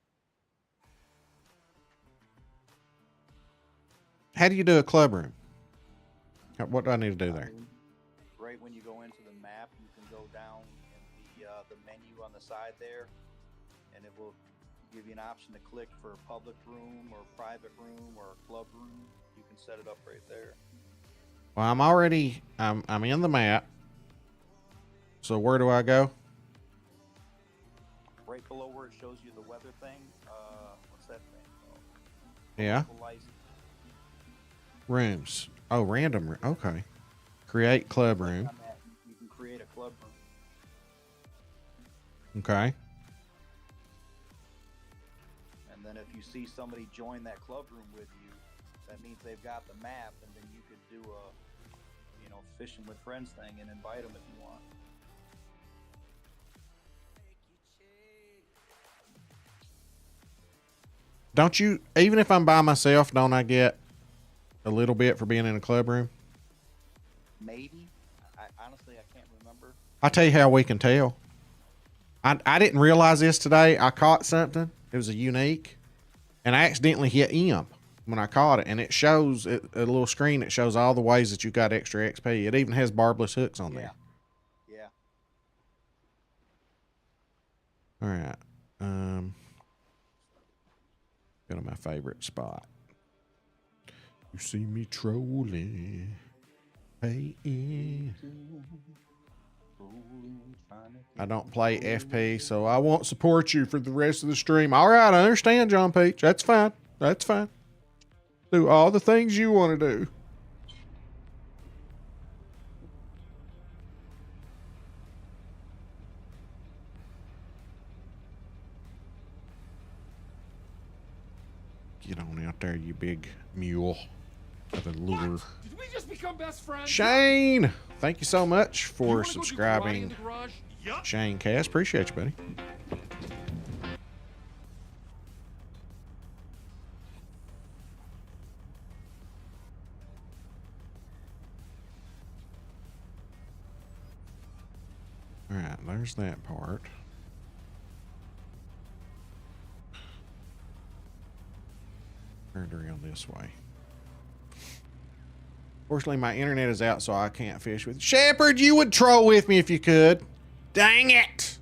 How do you do a club room? What do I need to do there? Right when you go into the map, you can go down in the menu on the side there, and it will give you an option to click for a public room or a private room or a club room. You can set it up right there. Well, I'm in the map. So where do I go? Right below where it shows you the weather thing. What's that thing? Yeah. Rooms. Oh, random. Okay. Create club room. You can create a club room. Okay. And then if you see somebody join that club room with you, that means they've got the map, and then you could do a, fishing with friends thing and invite them if you want. Don't you, even if I'm by myself, don't I get a little bit for being in a club room? Maybe. Honestly, I can't remember. I'll tell you how we can tell. I didn't realize this today. I caught something. It was a unique. And I accidentally hit M when I caught it. And it shows a little screen that shows all the ways that you got extra XP. It even has barbless hooks on there. Yeah. All right. Go to my favorite spot. You see me trolling. Hey, I don't play FP, so I won't support you for the rest of the stream. All right, I understand, John Peach. That's fine. That's fine. Do all the things you want to do. Get on out there, you big mule of a lure. What? Did we just become best friends? Shane, thank you so much You for wanna go do karate in subscribing. the garage? Yup. Shane Cass, appreciate you, buddy. All right, there's that part. Turned around this way. Fortunately, my internet is out, so I can't fish with you. Shepherd, you would troll with me if you could. Dang it!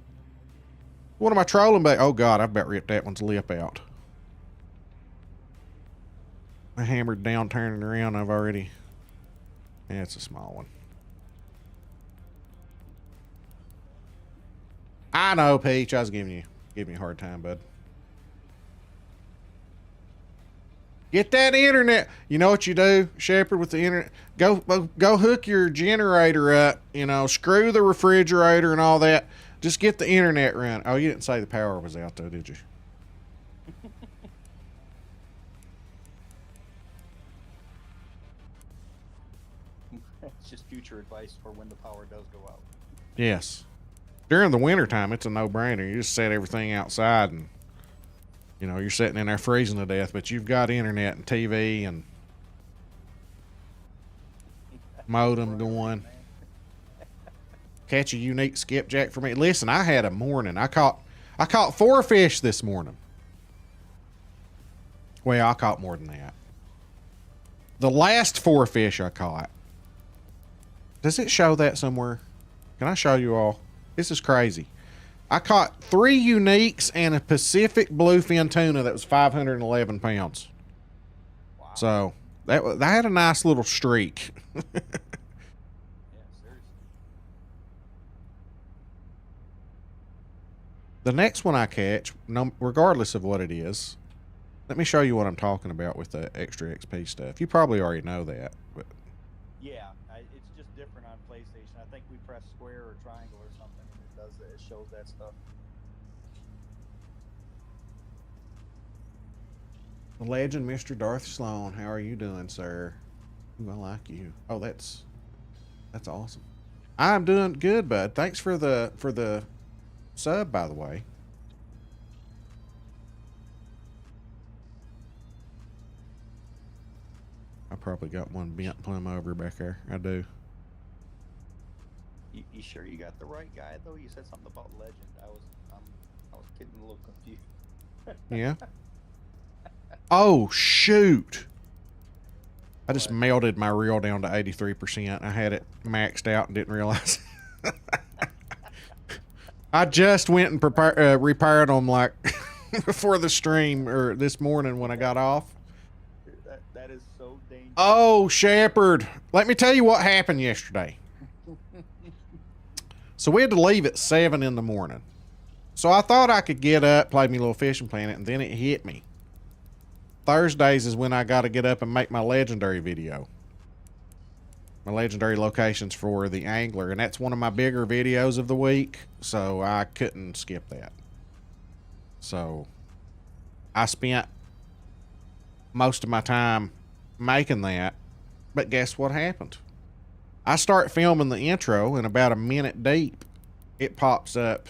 What am I trolling back? Oh God, I about ripped that one's lip out. I hammered down, turning around. I've already. Yeah, it's a small one. I know, Peach. I was giving you a hard time, bud. Get that internet. You know what you do, Shepherd, with the internet? Go hook your generator up. You know, screw the refrigerator and all that. Just get the internet running. Oh, you didn't say the power was out, though, did you? It's just future advice for when the power does go out. Yes. During the wintertime, it's a no-brainer. You just set everything outside and, you know, you're sitting in there freezing to death, but you've got internet and TV and modem going. Catch a unique skipjack for me. Listen, I had a morning. I caught 4 fish this morning. Well, I caught more than that. The last 4 fish I caught. Does it show that somewhere? Can I show you all? This is crazy. I caught 3 uniques and a Pacific bluefin tuna that was 511 pounds. Wow. So that had a nice little streak. Yeah, seriously. The next one I catch, regardless of what it is, let me show you what I'm talking about with the extra XP stuff. You probably already know that, but Yeah, it's just different on PlayStation. I think we press square or triangle or something, and it does that. It shows that stuff. the legend, Mr. Darth Slone, how are you doing, sir? Ooh, I like you. Oh, that's awesome. I'm doing good, bud. Thanks for the sub, by the way. I probably got one bent plumb over back there. I do. You sure you got the right guy though? You said something about legend. I was getting a little confused. Yeah. Oh shoot! I just melted my reel down to 83%. I had it maxed out and didn't realize. I just went and repaired them like before the stream or this morning when I got off. That is so dangerous. Oh, Shepherd, let me tell you what happened yesterday. So we had to leave at 7 in the morning. So I thought I could get up, play me a little Fishing Planet, and then it hit me. Thursdays is when I got to get up and make my legendary video. My legendary locations for the angler, and that's one of my bigger videos of the week, so I couldn't skip that. So I spent most of my time making that, but guess what happened? I start filming the intro, and about a minute deep, it pops up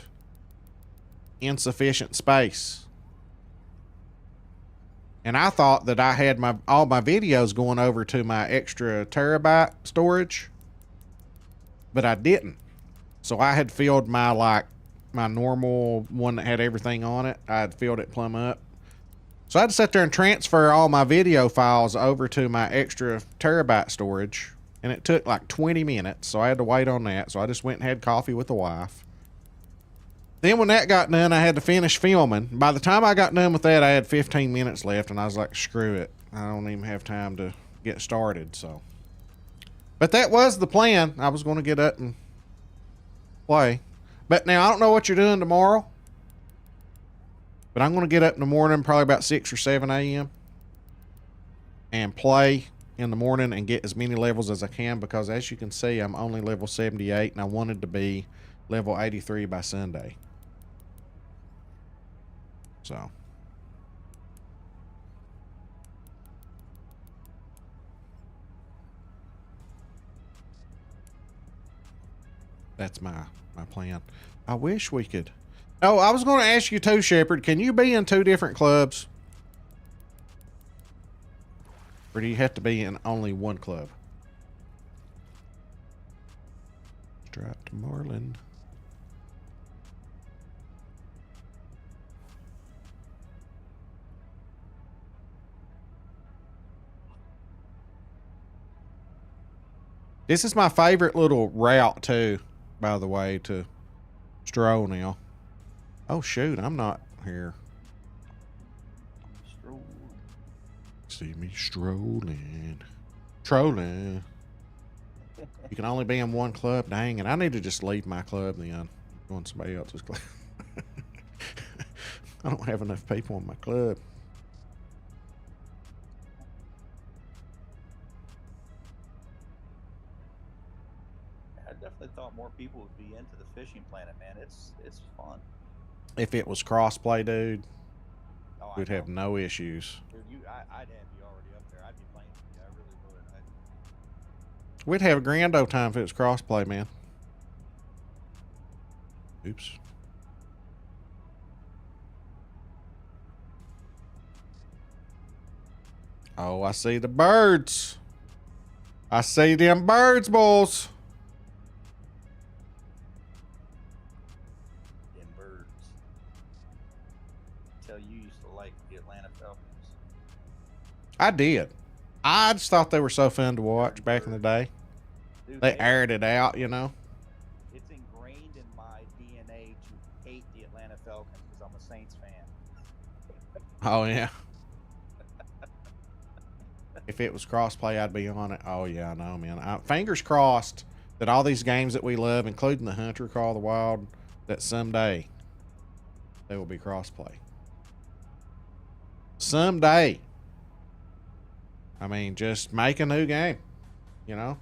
insufficient space. And I thought that I had all my videos going over to my extra terabyte storage, but I didn't. So I had filled my normal one that had everything on it. I had filled it plumb up. So I had to sit there and transfer all my video files over to my extra terabyte storage, and it took like 20 minutes. So I had to wait on that. So I just went and had coffee with the wife. Then when that got done, I had to finish filming. By the time I got done with that, I had 15 minutes left, and I was like, screw it. I don't even have time to get started, so. But that was the plan. I was going to get up and play. But now, I don't know what you're doing tomorrow, but I'm going to get up in the morning, probably about 6 or 7 a.m., and play in the morning and get as many levels as I can, because as you can see, I'm only level 78, and I wanted to be level 83 by Sunday. So That's my plan. I wish we could. Oh, I was going to ask you too, Shepherd. Can you be in 2 different clubs? Or do you have to be in only one club? Striped marlin. This is my favorite little route too, by the way, to stroll now. Oh shoot, I'm not here. Stroll. See me strolling. Trolling. You can only be in one club. Dang it. I need to just leave my club then. Go on somebody else's club. I don't have enough people in my club. I definitely thought more people would be into the fishing planet, man. It's fun. If it was crossplay, dude, Oh, we'd have no issues. Dude, I'd have you already up there. I'd be playing with you. I really would. We'd have a grand old time if it was crossplay, man. Oops. Oh, I see the birds. I see them birds, boys. Them birds. Tell you used to like the Atlanta Falcons. I did. I just thought they were so fun to watch back in the day. Dude, They aired it out, you know. It's ingrained in my DNA to hate the Atlanta Falcons because I'm a Saints fan. Oh, yeah. If it was crossplay, I'd be on it. Oh, yeah, I know, man. Fingers crossed that all these games that we love, including the Hunter, Call of the Wild, that someday they will be crossplay. Someday. I mean, just make a new game, you know?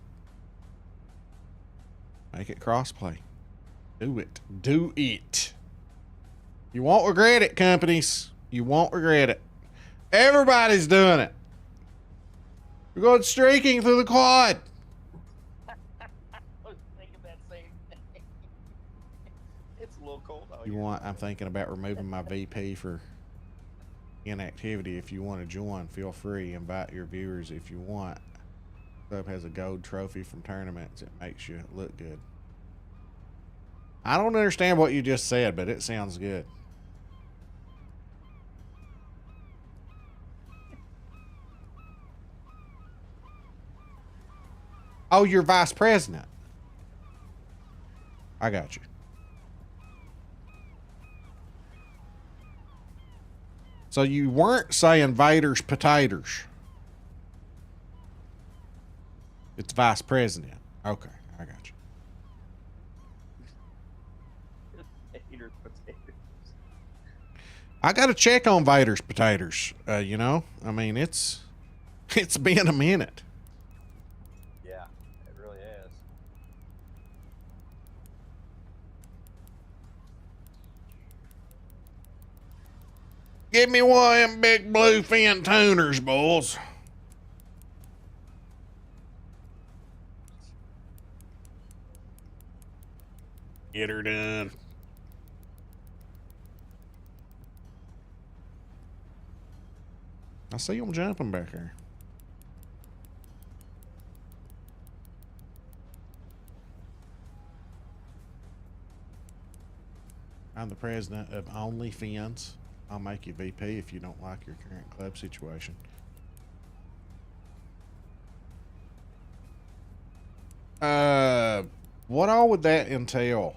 Make it crossplay. Do it. Do it. You won't regret it, companies. You won't regret it. Everybody's doing it. We're going streaking through the quad. I was thinking that same thing. It's a little cold out You here. want? I'm thinking about removing my VP for inactivity. If you want to join, feel free. Invite your viewers if you want. Club has a gold trophy from tournaments. It makes you look good. I don't understand what you just said, but it sounds good. Oh, you're vice president. I got you. So you weren't saying Vader's potatoes. It's vice president. Okay, I got you. Hater potatoes. I got to check on Vader's potatoes. You know, I mean, it's been a minute. Yeah, it really is. Give me one of them big blue fin tuners, boys. Get her done. I see them jumping back there. I'm the president of OnlyFans. I'll make you VP if you don't like your current club situation. What all would that entail?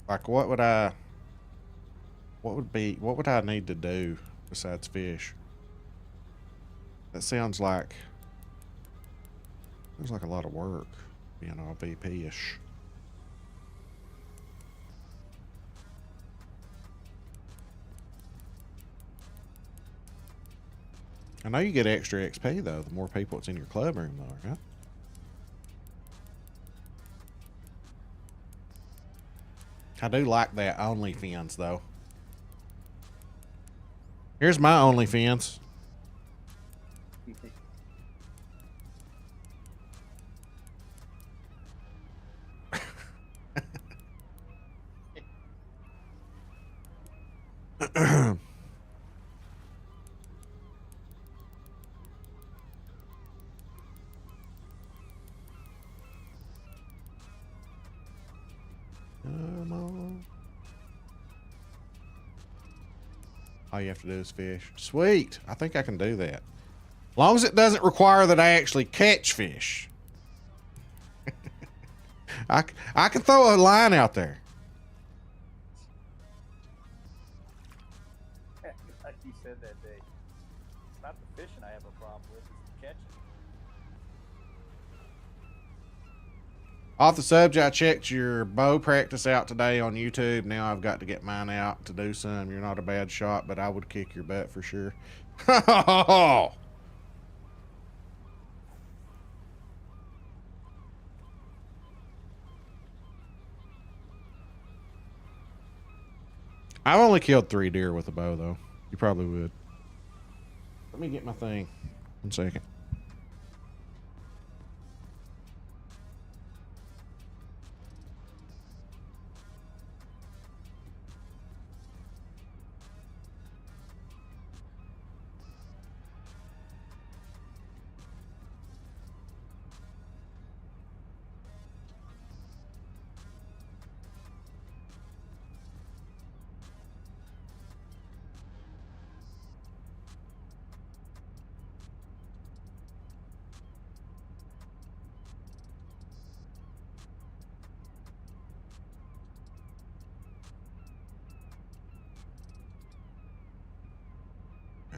Like, what would I need to do besides fish? That sounds like a lot of work, being all VP-ish. I know you get extra XP though, the more people it's in your club room though, right? I do like that OnlyFans though. Here's my OnlyFans. Come on. All you have to do is fish. Sweet. I think I can do that. As long as it doesn't require that I actually catch fish. I can throw a line out there. Like you said that day, it's not the fishing I have a problem with, it's the catching. Off the subject, I checked your bow practice out today on YouTube. Now I've got to get mine out to do some. You're not a bad shot, but I would kick your butt for sure. I've only killed 3 deer with a bow, though. You probably would. Let me get my thing. 1 second.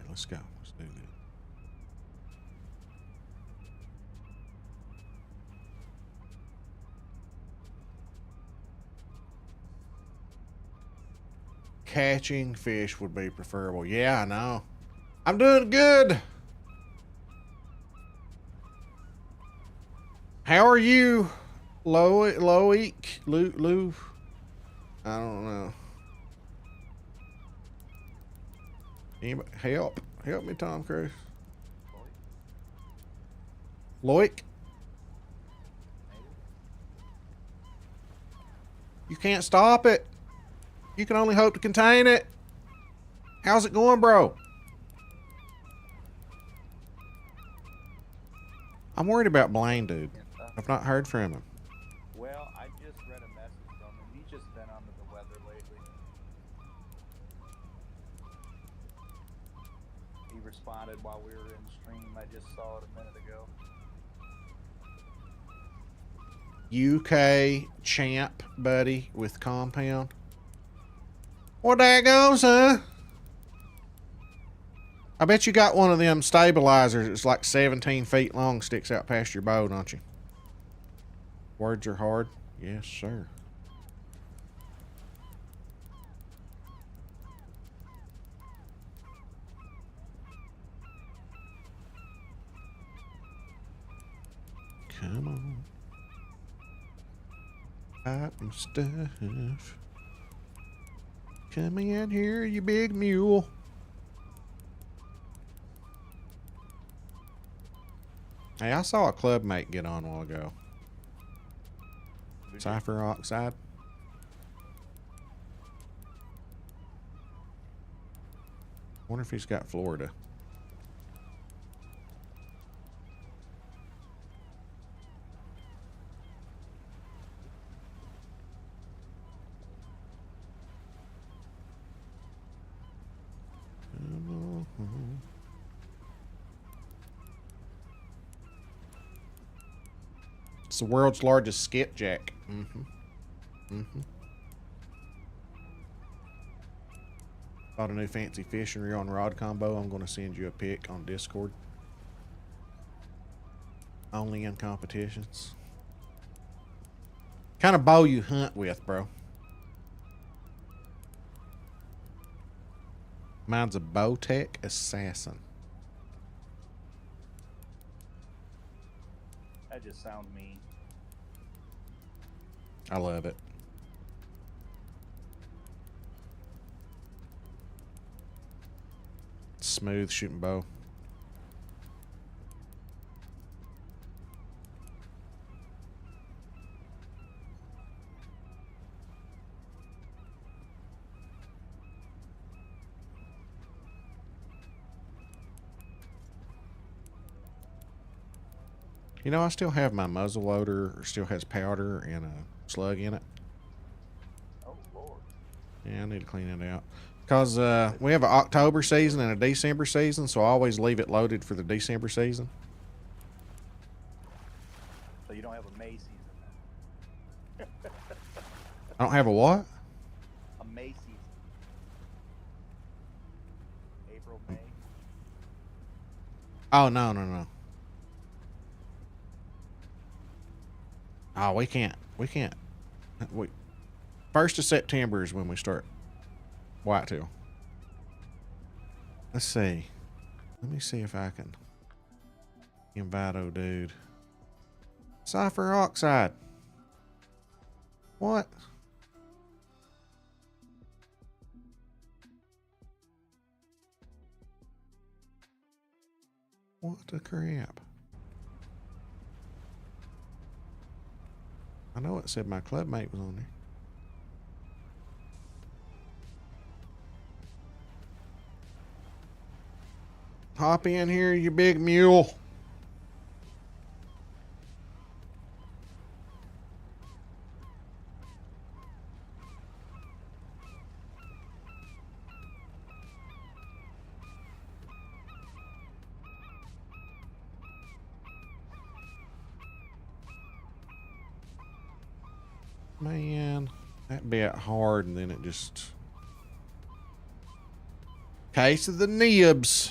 Let's go. Let's do this. Catching fish would be preferable. Yeah, I know. I'm doing good. How are you, Loic? Lou? I don't know. Anybody help me, Tom Cruise. Loic? You can't stop it. You can only hope to contain it. How's it going, bro? I'm worried about Blaine, dude. I've not heard from him. Well, I just read a message from him. He's just been under the weather lately. He responded while we were in stream. I just saw it a minute ago. UK champ, buddy, with compound. Well, there goes, huh? I bet you got one of them stabilizers. It's like 17 feet long, sticks out past your bow, don't you? Words are hard. Yes, sir. Come on. Pipe and stuff. Come in here, you big mule. Hey, I saw a club mate get on a while ago. Cypher Oxide. Wonder if he's got Florida. It's the world's largest skipjack. Bought a new fancy fishing reel and rod combo. I'm going to send you a pic on Discord. Only in competitions. Kind of bow you hunt with, bro? Mine's a Bowtech Assassin. That just sounds mean. I love it. Smooth shooting bow. You know, I still have my muzzle loader, still has powder and a slug in it. Oh Lord. Yeah, I need to clean it out. Because we have an October season and a December season, so I always leave it loaded for the December season. So you don't have a May season then? I don't have a what? A May season. April, May. Oh, no, no, no. Oh, we can't. We can't. 1st of September is when we start whitetail. Let's see. Let me see if I can invite old dude. Sulfur oxide. What? What the crap? I know it said my clubmate was on there. Hop in here, you big mule. Man, that bit hard and then it just... Case of the nibs.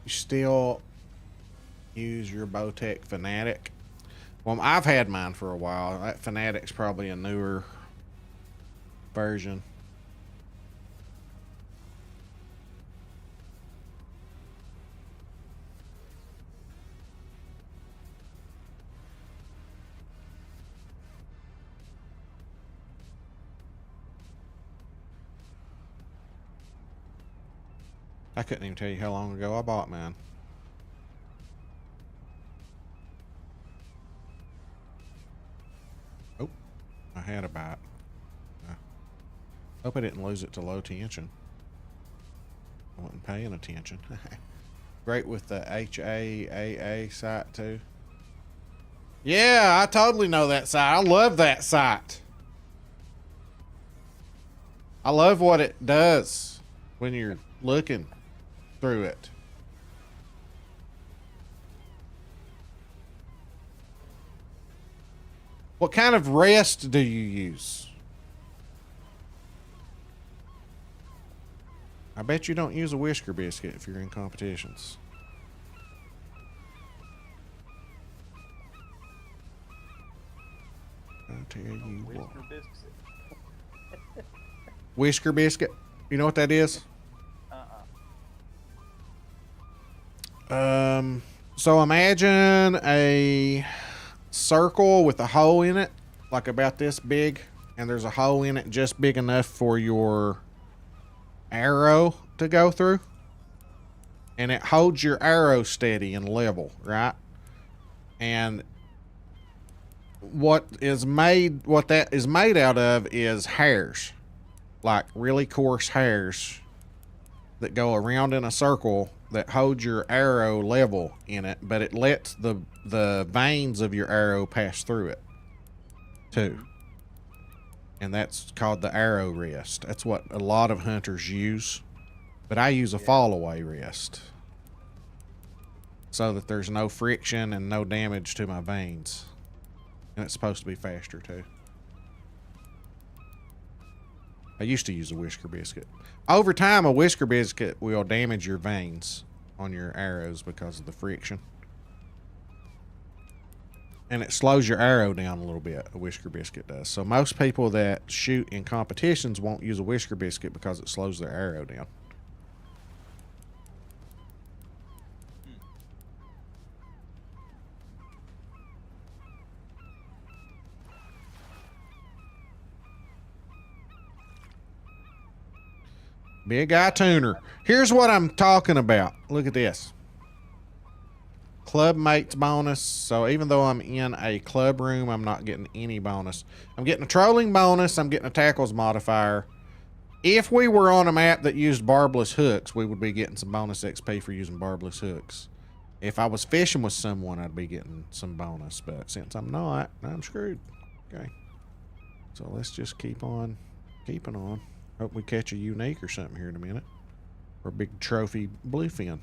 You still use your Bowtech Fanatic? Well, I've had mine for a while. That Fanatic's probably a newer version. I couldn't even tell you how long ago I bought mine. Oh, I had a bite. Hope I didn't lose it to low tension. I wasn't paying attention. Great with the HAAA sight too. Yeah, I totally know that sight. I love that sight. I love what it does when you're looking through it. What kind of rest do you use? I bet you don't use a whisker biscuit if you're in competitions. I'll tell you what. Whisker biscuit? You know what that is? So imagine a circle with a hole in it, like about this big, and there's a hole in it just big enough for your arrow to go through, and it holds your arrow steady and level, right? And what that is made out of is hairs, like really coarse hairs that go around in a circle that hold your arrow level in it, but it lets the veins of your arrow pass through it too. And that's called the arrow rest. That's what a lot of hunters use, but I use a fall away rest so that there's no friction and no damage to my veins. And it's supposed to be faster too. I used to use a whisker biscuit. Over time, a whisker biscuit will damage your veins on your arrows because of the friction. And it slows your arrow down a little bit, a whisker biscuit does. So most people that shoot in competitions won't use a whisker biscuit because it slows their arrow down. Big guy tuner. Here's what I'm talking about. Look at this. Club mates bonus. So even though I'm in a club room, I'm not getting any bonus. I'm getting a trolling bonus. I'm getting a tackles modifier. If we were on a map that used barbless hooks, we would be getting some bonus XP for using barbless hooks. If I was fishing with someone, I'd be getting some bonus. But since I'm not, I'm screwed. Okay. So let's just keep on keeping on. Hope we catch a unique or something here in a minute. Or a big trophy bluefin.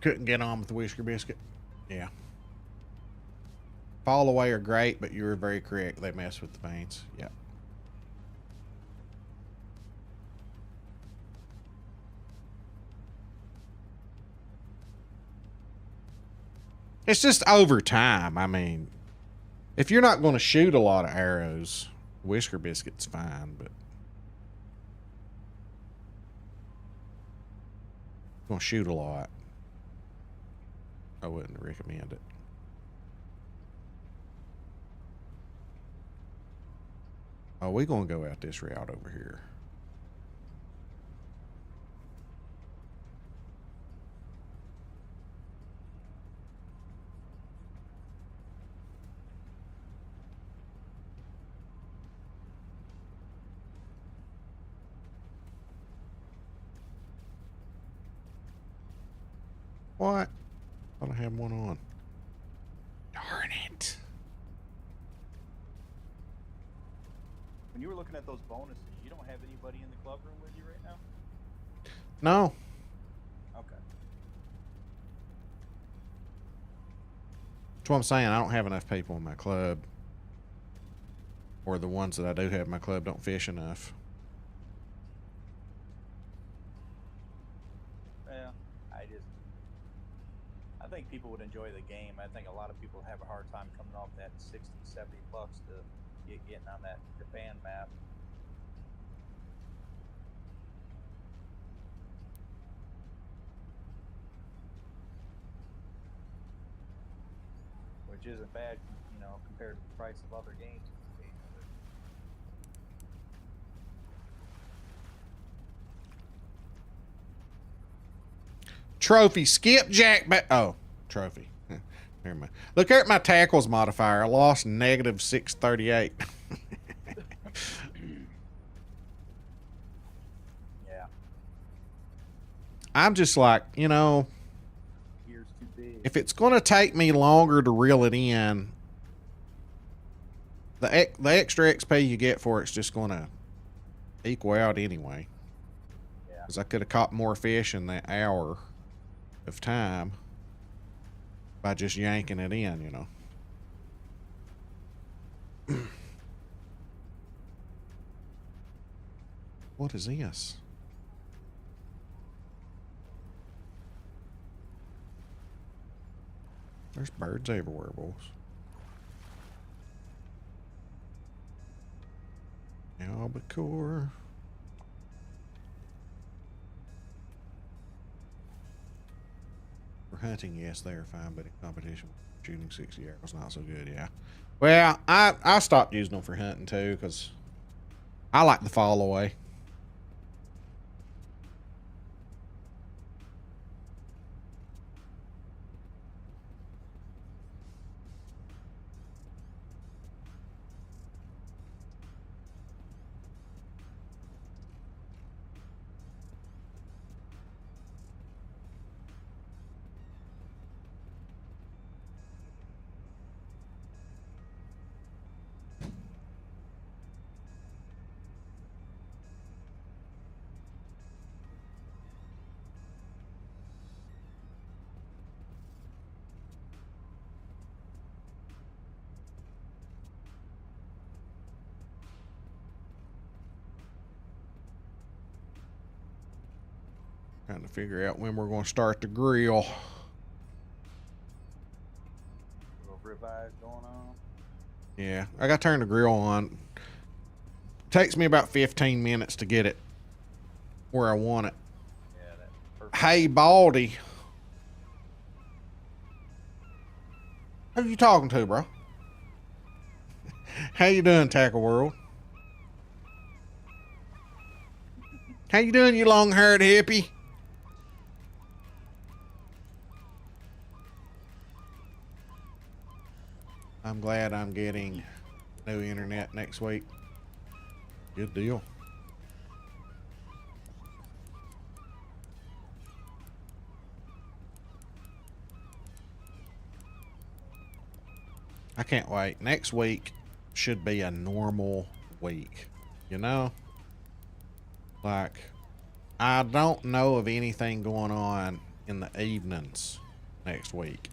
Couldn't get on with the whisker biscuit. Yeah. Fall away are great, but you were very correct. They mess with the veins. Yep. It's just over time. I mean, if you're not going to shoot a lot of arrows, whisker biscuit's fine, but going to shoot a lot, I wouldn't recommend it. Oh, we're going to go out this route over here. What? Thought I had one on. Darn it. When you were looking at those bonuses, you don't have anybody in the club room with you right now? No. Okay. That's what I'm saying. I don't have enough people in my club. Or the ones that I do have in my club don't fish enough. Yeah, I think people would enjoy the game. I think a lot of people have a hard time coming off that 60, 70 bucks to getting on that Japan map. Which isn't bad, you know, compared to the price of other games. Trophy. Skipjack back. Oh, trophy. Never mind. Look here at my tackles modifier. I lost negative 638. Yeah. I'm just like, you know, Ears too big. if it's going to take me longer to reel it in, the extra XP you get for it's just going to equal out anyway. Yeah. Because I could have caught more fish in that hour of time by just yanking it in, you know. What is this? There's birds everywhere, boys. Albacore. For hunting, yes, they are fine, but in competition, shooting 60 arrows not so good. Yeah. Well, I stopped using them for hunting too because I like the fall away. Trying to figure out when we're going to start the grill. A little ribeye. fries going on. Yeah, I got to turn the grill on. Takes me about 15 minutes to get it where I want it. Yeah, that's perfect. Hey, Baldy. Who you talking to, bro? How you doing, Tackle World? How you doing, you long-haired hippie? I'm glad I'm getting new internet next week. Good deal. I can't wait. Next week should be a normal week, you know? Like, I don't know of anything going on in the evenings next week.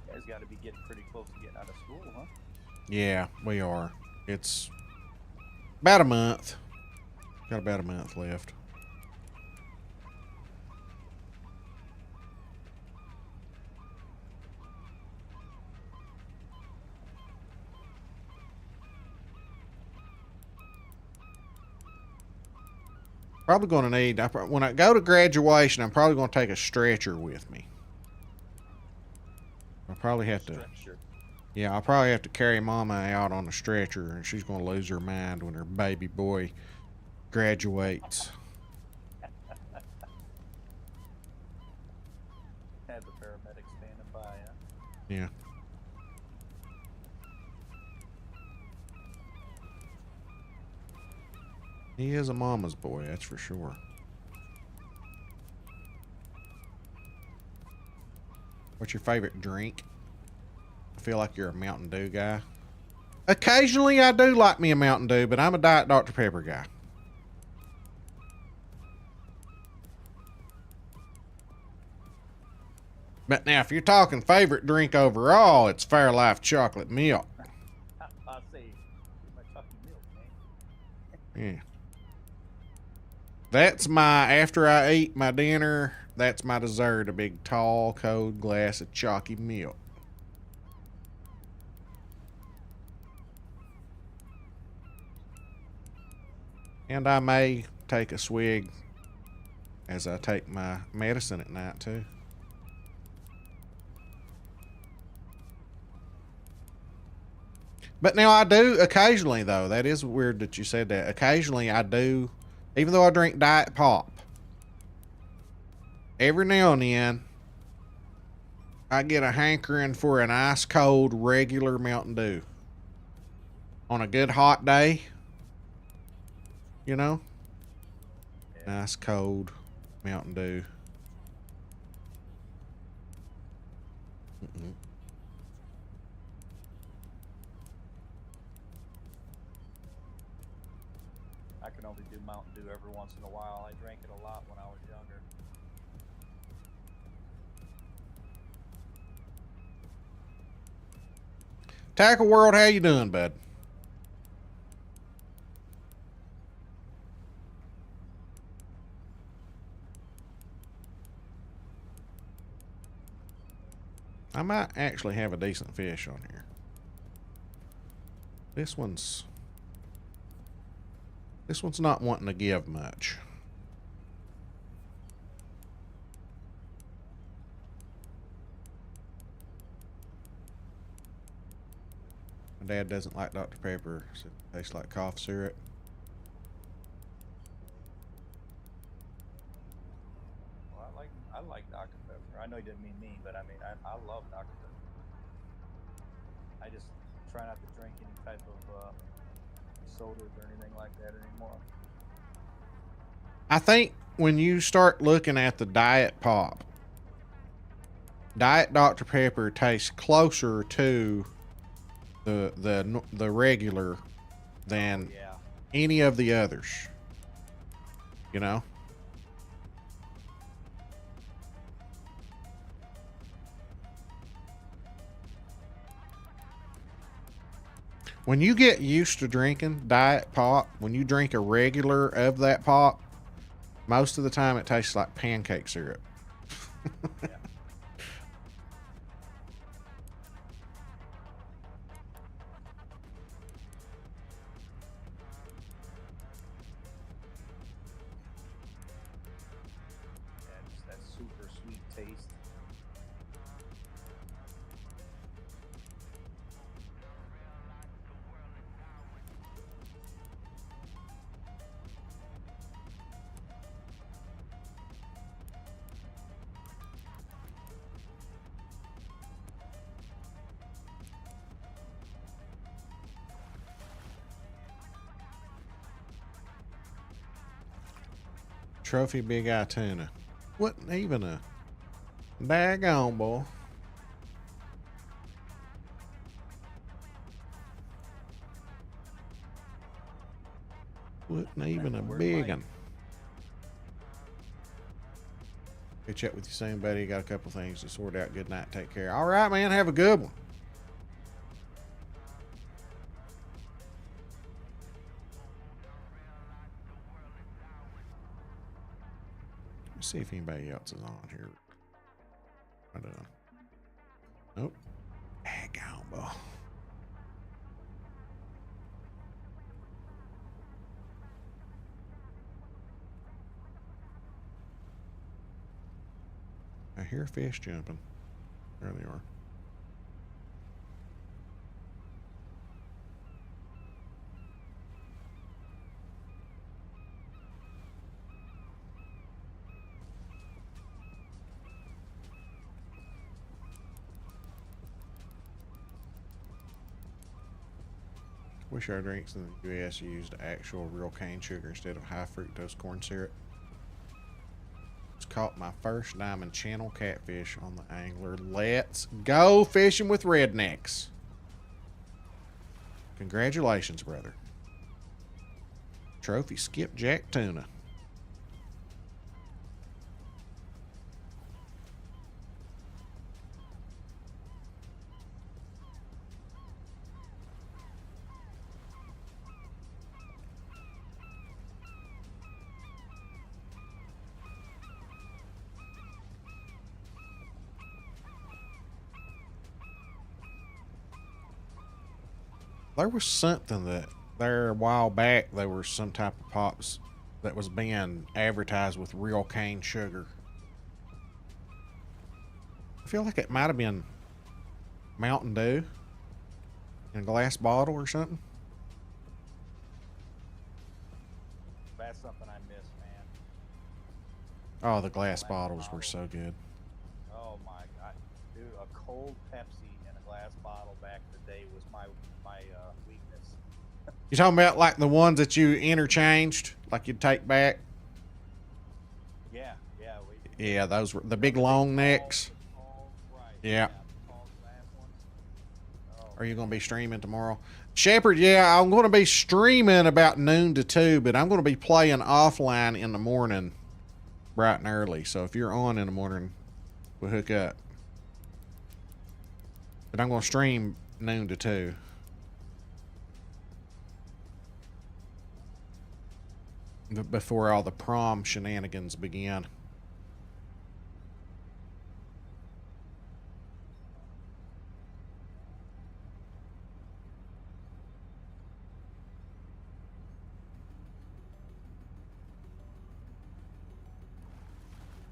You guys got to be getting pretty close to getting out of school, huh? Yeah, we are. It's about a month. Got about a month left. Probably going to need, when I go to graduation, I'm probably going to take a stretcher with me. I'll probably have to, Stretcher. yeah, I'll probably have to carry Mama out on a stretcher, and she's going to lose her mind when her baby boy graduates. Have the paramedic standing by, huh? Yeah. He is a mama's boy, that's for sure. What's your favorite drink? I feel like you're a Mountain Dew guy. Occasionally I do like me a Mountain Dew, but I'm a Diet Dr. Pepper guy. But now, if you're talking favorite drink overall, it's Fairlife chocolate milk. I say, my chocolate milk, man. Yeah. That's my, after I eat my dinner, that's my dessert, a big tall, cold glass of chalky milk. And I may take a swig as I take my medicine at night, too. But now I do occasionally, though. That is weird that you said that. Occasionally I do, even though I drink Diet Pop, every now and then I get a hankering for an ice cold regular Mountain Dew. On a good hot day, you know? Yeah. Nice cold Mountain Dew. Mm-mm. I can only do Mountain Dew every once in a while. I drank it a lot when I was younger. Tackle World, how you doing, bud? I might actually have a decent fish on here. This one's not wanting to give much. My dad doesn't like Dr. Pepper. So it tastes like cough syrup. Well, I like Dr. Pepper. I know you didn't mean me, but I mean I love Dr. Pepper. I just try not to drink any type of sodas or anything like that anymore. I think when you start looking at the Diet Pop, Diet Dr. Pepper tastes closer to the regular than Yeah. any of the others. You know? When you get used to drinking Diet Pop, when you drink a regular of that pop, most of the time it tastes like pancake syrup. Trophy big eye tuna. Wasn't even a daggone, boy. Wasn't even a big one. Hey, chat with you soon, buddy. Got a couple things to sort out. Good night. Take care. All right, man. Have a good one. Let's see if anybody else is on here. I don't know. Nope. Daggone, boy. I hear fish jumping. There they are. Wish our drinks in the US used actual real cane sugar instead of high fructose corn syrup. Caught my first diamond channel catfish on the angler. Let's go fishing with rednecks. Congratulations, brother. Trophy skipjack tuna. There was something that there a while back, there was some type of pops that was being advertised with real cane sugar. I feel like it might have been Mountain Dew in a glass bottle or something. That's something I miss, man. Oh, the glass bottles were so good. Oh my god, dude! A cold Pepsi in a glass bottle back in the day was my weakness. You talking about like the ones that you interchanged, like you'd take back? Yeah. Yeah, those were the big long necks. Right. Yeah. Tall glass ones. Oh, Are you going to be streaming tomorrow? Shepherd, yeah, I'm going to be streaming about noon to 2, but I'm going to be playing offline in the morning, bright and early. So if you're on in the morning, we'll hook up. But I'm going to stream noon to 2. Before all the prom shenanigans begin.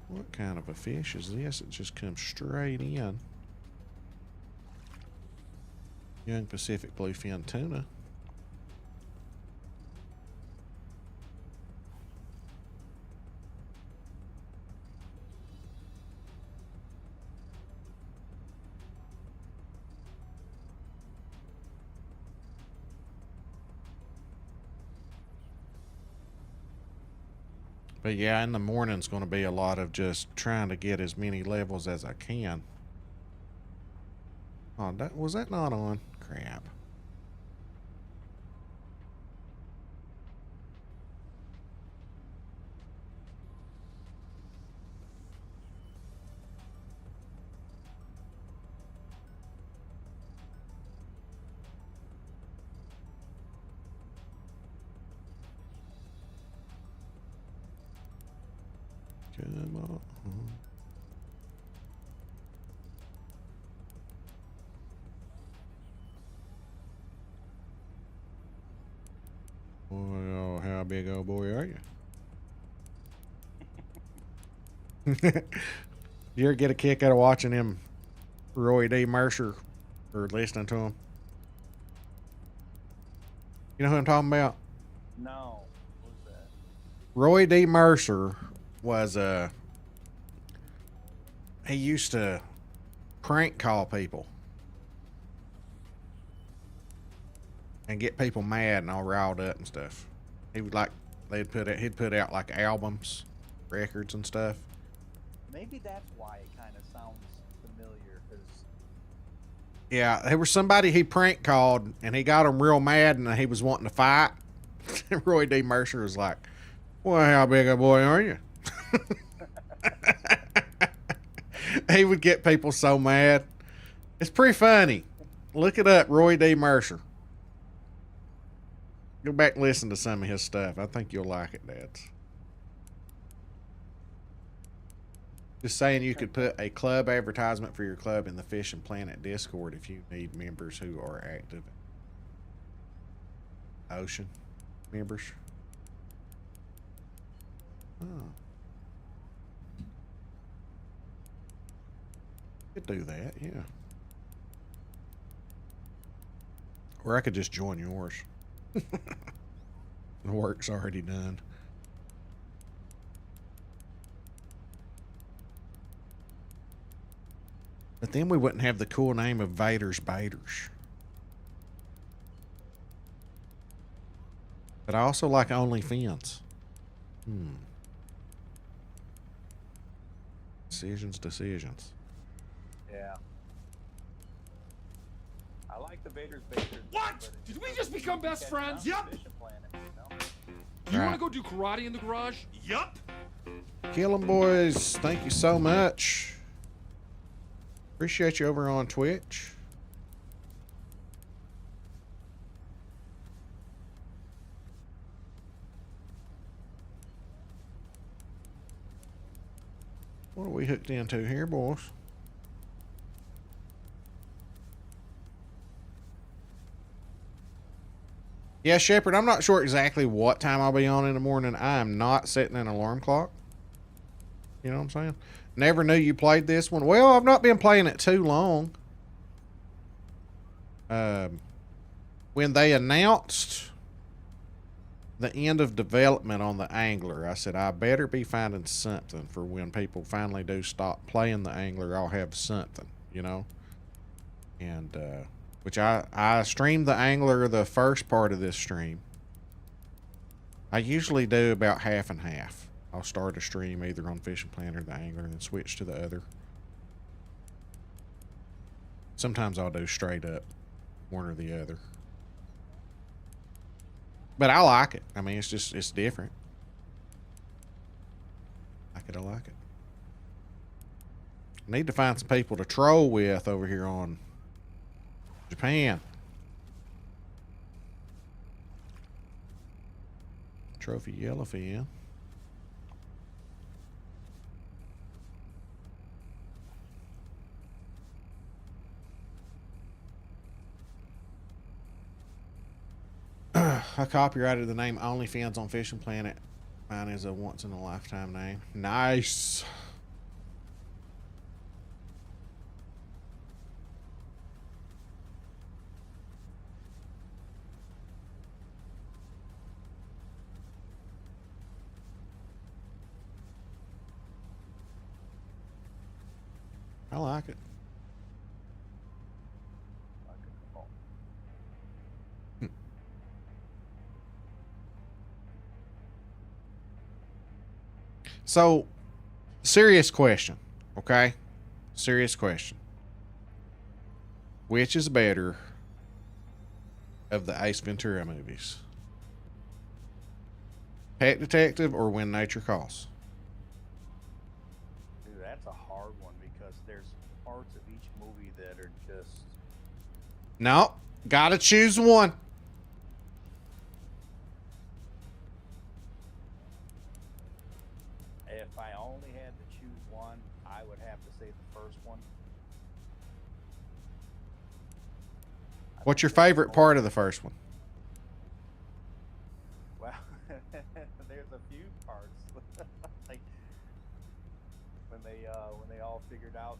What kind of a fish is this? It just comes straight in. Young Pacific bluefin tuna. But yeah, in the morning's going to be a lot of just trying to get as many levels as I can. Oh, was that not on? Crap. Come on. Well, how big old boy are you? You ever get a kick out of watching him, Roy D. Mercer, or listening to him? You know who I'm talking about? no. What's that? Roy D. Mercer was he used to prank call people and get people mad and all riled up and stuff. He would like he'd put out like albums records and stuff. Maybe that's why it kind of sounds familiar. Cause Yeah, there was somebody he prank called, and he got him real mad, and he was wanting to fight. And Roy D. Mercer was like, "Well, how big a boy are you?" He would get people so mad. It's pretty funny. Look it up, Roy D. Mercer. Go back and listen to some of his stuff. I think you'll like it, Dads. Just saying, you could put a club advertisement for your club in the Fishing Planet Discord if you need members who are active. Ocean members. Oh. Could do that, yeah. Or I could just join yours. The work's already done. But then we wouldn't have the cool name of Vader's Baiters. But I also like OnlyFans. Decisions. yeah. I like the Vader's Bakers. What? Did we just become best friends? Yep. Do you Right. want to go do karate in the garage? Yup. Kill 'em, boys. Thank you so much. Appreciate you over on Twitch. What are we hooked into here, boys? Yeah, Shepard, I'm not sure exactly what time I'll be on in the morning. I am not setting an alarm clock. You know what I'm saying? Never knew you played this one. Well, I've not been playing it too long. When they announced the end of development on the Angler, I said, I better be finding something for when people finally do stop playing the Angler. I'll have something, you know? And, which I streamed the Angler the first part of this stream. I usually do about half and half. I'll start a stream either on Fishing Planet or the Angler and then switch to the other. Sometimes I'll do straight up one or the other. But I like it. I mean, it's different. I like it. I need to find some people to troll with over here on Japan. Trophy yellowfin. I copyrighted the name OnlyFans on Fishing Planet. Mine is a once-in-a-lifetime name. Nice. I like it. So, serious question, okay? Serious question. Which is better of the Ace Ventura movies? Pet Detective or When Nature Calls? Dude, that's a hard one because there's parts of each movie that are just... No, gotta choose one. If I only had to choose one, I would have to say the first one. What's your favorite part of the first one? Well, there's a few parts. Like when they all figured out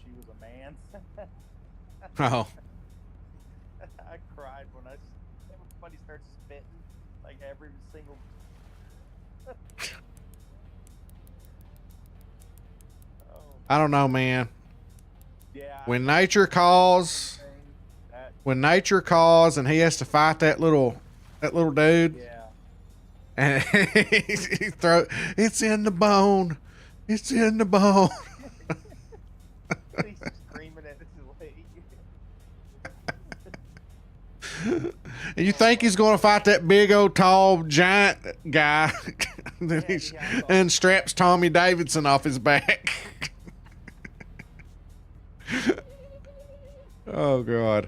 she was a man. Oh. I cried when everybody starts spitting, like every single. I don't know, man. Yeah. When nature calls, and he has to fight that little dude. Yeah. And he throw, it's in the bone. It's in the bone. He's screaming at his leg. And you think he's going to fight that big old tall giant guy and straps Tommy Davidson off his back. Oh God.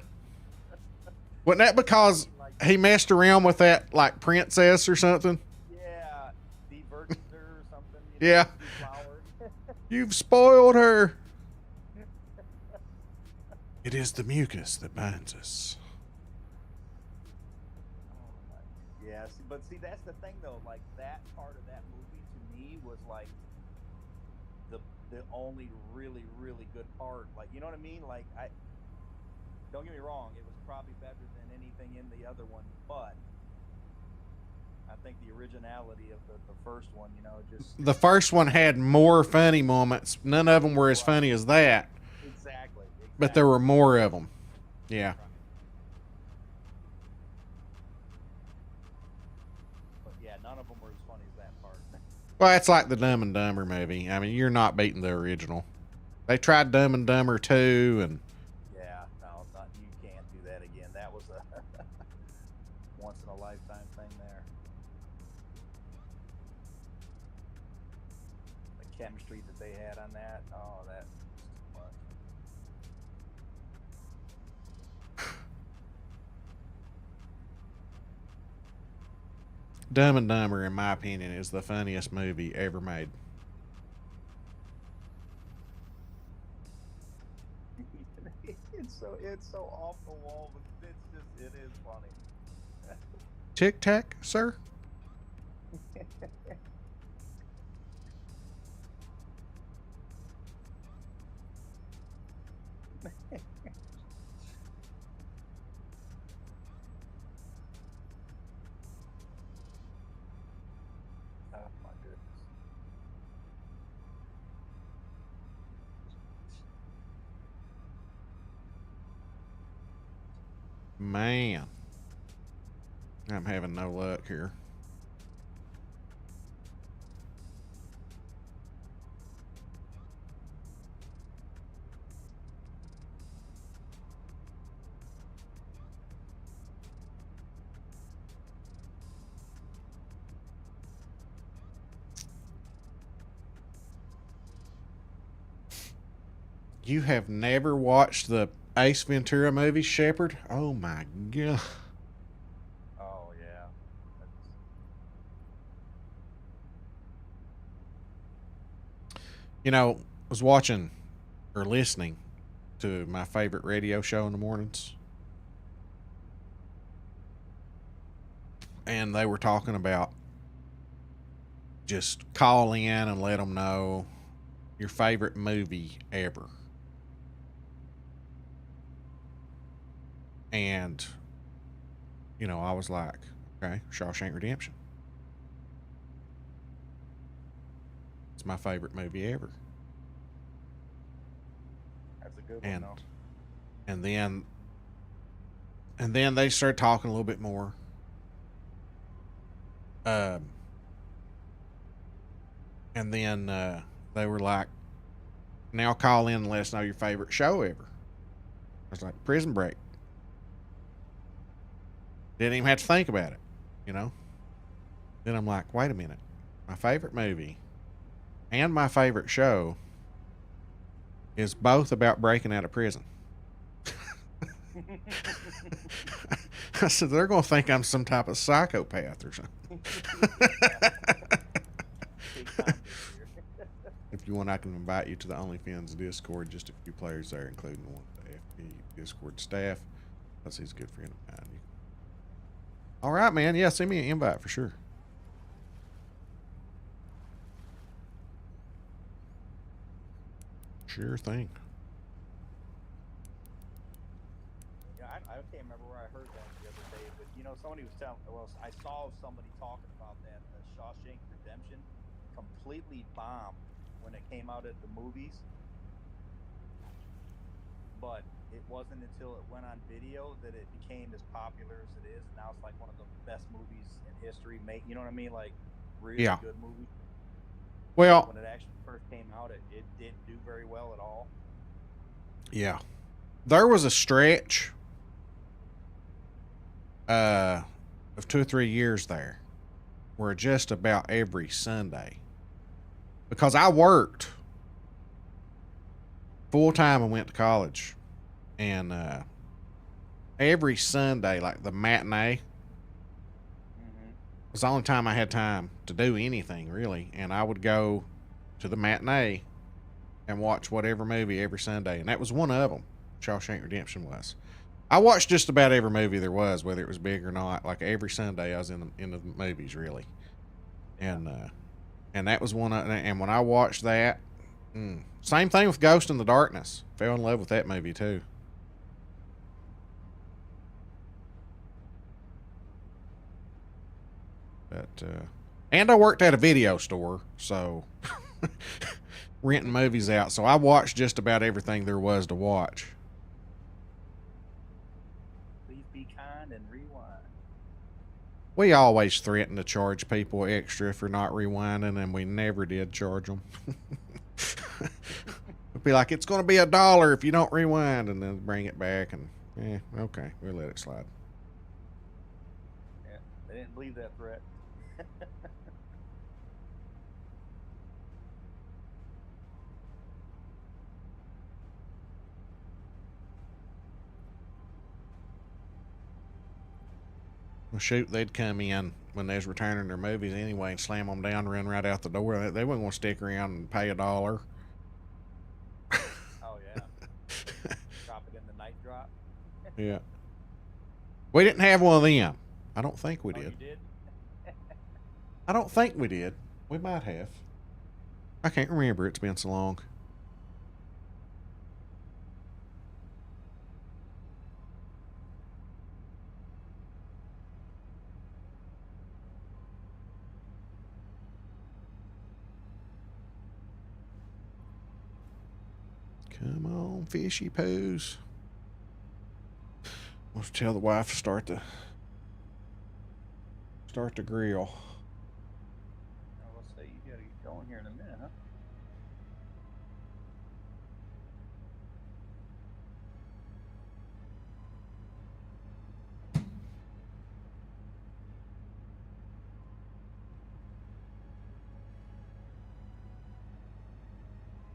Wasn't that because he messed around with that like princess or something? Yeah, the virgin or something. Yeah. You've spoiled her. It is the mucus that binds us. Yeah, but see, that's the thing though. Like that part of that movie to me was like the only really good part. Like, you know what I mean? Like, don't get me wrong, it was probably better than anything in the other one, but I think the originality of the first one, you know, just The first one had more funny moments. None of them were as funny as that, exactly. but there were more of them. Yeah. But yeah, none of them were as funny as that part. Well, it's like the Dumb and Dumber movie. I mean, you're not beating the original. They tried Dumb and Dumber 2, and Yeah, no, you can't do that again. That was a once in a lifetime thing there. The chemistry that they had on that, oh, that was too much. Dumb and Dumber, in my opinion, is the funniest movie ever made. It's so off the wall, but it is funny. Tic Tac, sir? Oh my goodness. Man. I'm having no luck here. You have never watched the Ace Ventura movie, Shepard? Oh my God. Oh yeah. You know, I was watching or listening to my favorite radio show in the mornings. And they were talking about just call in and let them know your favorite movie ever. And, you know, I was like, okay, Shawshank Redemption. It's my favorite movie ever. That's a good one, though. And then they started talking a little bit more. And then they were like, now call in and let us know your favorite show ever. I was like, Prison Break. Didn't even have to think about it, you know? Then I'm like, wait a minute. My favorite movie and my favorite show is both about breaking out of prison. I said, they're going to think I'm some type of psychopath or something. If you want, I can invite you to the OnlyFans Discord. Just a few players there, including one of the FB Discord staff. Plus, he's a good friend of mine. All right, man. Yeah, send me an invite for sure. Sure thing. Yeah, I can't remember where I heard that the other day, but you know, somebody was telling. Well, I saw somebody talking about that Shawshank Redemption completely bombed when it came out at the movies, but it wasn't until it went on video that it became as popular as it is. And now it's like one of the best movies in history. You know what I mean? Like really Yeah. good movie. Well, When it actually first came out, it didn't do very well at all. yeah. There was a stretch of 2 or 3 years there where just about every Sunday, because I worked full time and went to college, and every Sunday, like the matinee was the only time I had time to do anything really, and I would go to the matinee and watch whatever movie every Sunday, and that was one of them. Shawshank Redemption was. I watched just about every movie there was, whether it was big or not. Like every Sunday, I was in the movies really, and that was one. And when I watched that, same thing with Ghost in the Darkness. Fell in love with that movie too. But and I worked at a video store, so renting movies out. So I watched just about everything there was to watch. Please be kind and rewind. We always threaten to charge people extra for not rewinding, and we never did charge them. It'd be like, it's going to be $1 if you don't rewind, and then bring it back, and okay, we'll let it slide. Yeah, they didn't believe that threat. Well, shoot, they'd come in when they was returning their movies anyway and slam them down, run right out the door. They wouldn't want to stick around and pay $1. Oh yeah. Drop it in the night drop. Yeah. We didn't have one of them. I don't think we did. You did? I don't think we did. We might have. I can't remember. It's been so long. Come on, fishy poos. Let's tell the wife to start the grill. Let's say you gotta get going here in a minute, huh?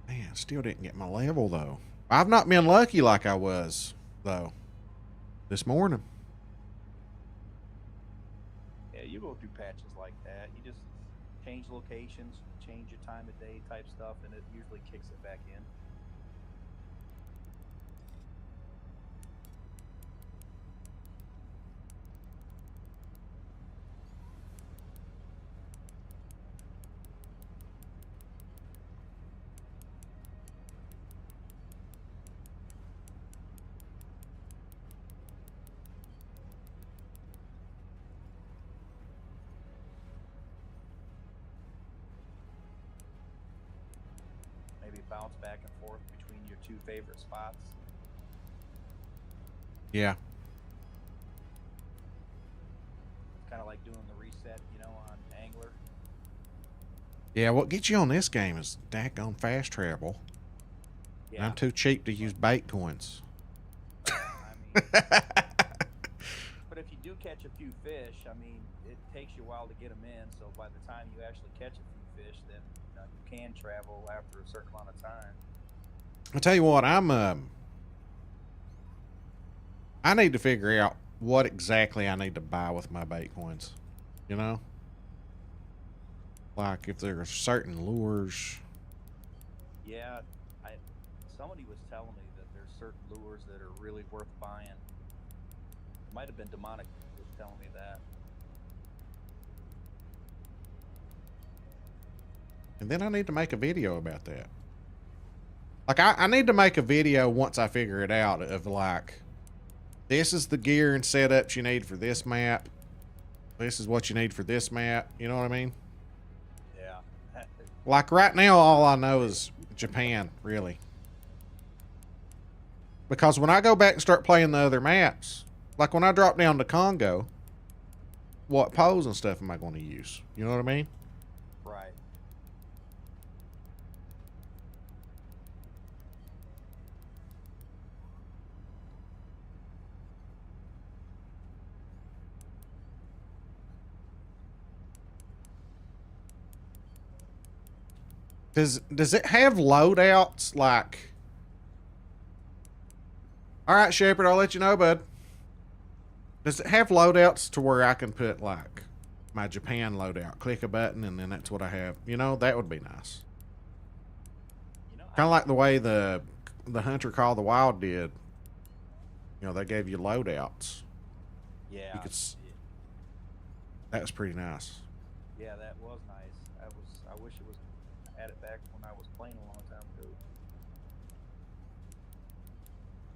Man, still didn't get my level though. I've not been lucky like I was though this morning. Yeah, you go through patches like that. You just change locations, change your time of day type stuff, and it usually kicks it back in. Maybe bounce back and forth between your two favorite spots. Yeah. It's kind of like doing the reset, on Angler. Yeah, what gets you on this game is daggone fast travel. Yeah. I'm too cheap to use bait coins. But if you do catch a few fish, it takes you a while to get them in. So by the time you actually catch a few fish, then you can travel after a certain amount of time. I'll tell you what, I need to figure out what exactly I need to buy with my bait coins. Like if there are certain lures. Yeah, somebody was telling me that there's certain lures that are really worth buying. It might have been Demonic who was telling me that. And then I need to make a video about that. Like I need to make a video once I figure it out of like, this is the gear and setups you need for this map. This is what you need for this map. You know what I mean? Yeah. Like right now, all I know is Japan, really. Because when I go back and start playing the other maps, like when I drop down to Congo, what pose and stuff am I going to use? You know what I mean? Right. Does it have loadouts like... All right, Shepard, I'll let you know, bud. Does it have loadouts to where I can put like my Japan loadout? Click a button and then that's what I have. You know, that would be nice. You know, Kind of like the way the Hunter Call the Wild did. You know, they gave you loadouts. yeah. You could. That was pretty nice. Yeah, that was nice. I wish it was added back when I was playing a long time ago.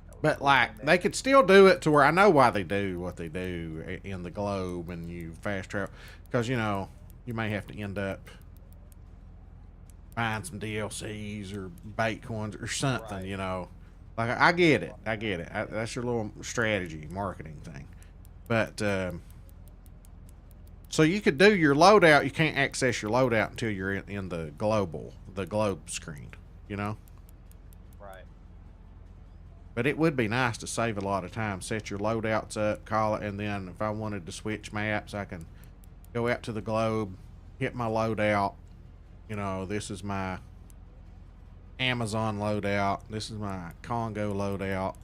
That was But cool like, when they could still do it to where I know why they do what they do in the globe and you fast travel. Because, you know, you may have to end up buying some DLCs or bait coins or something, Right. you know. Like, I get it. I get it. That's your little strategy, marketing thing. But, so you could do your loadout. You can't access your loadout until you're in the globe screen, you know? Right. But it would be nice to save a lot of time. Set your loadouts up, call it, and then if I wanted to switch maps, I can go out to the globe, hit my loadout. You know, this is my Amazon loadout. This is my Congo loadout.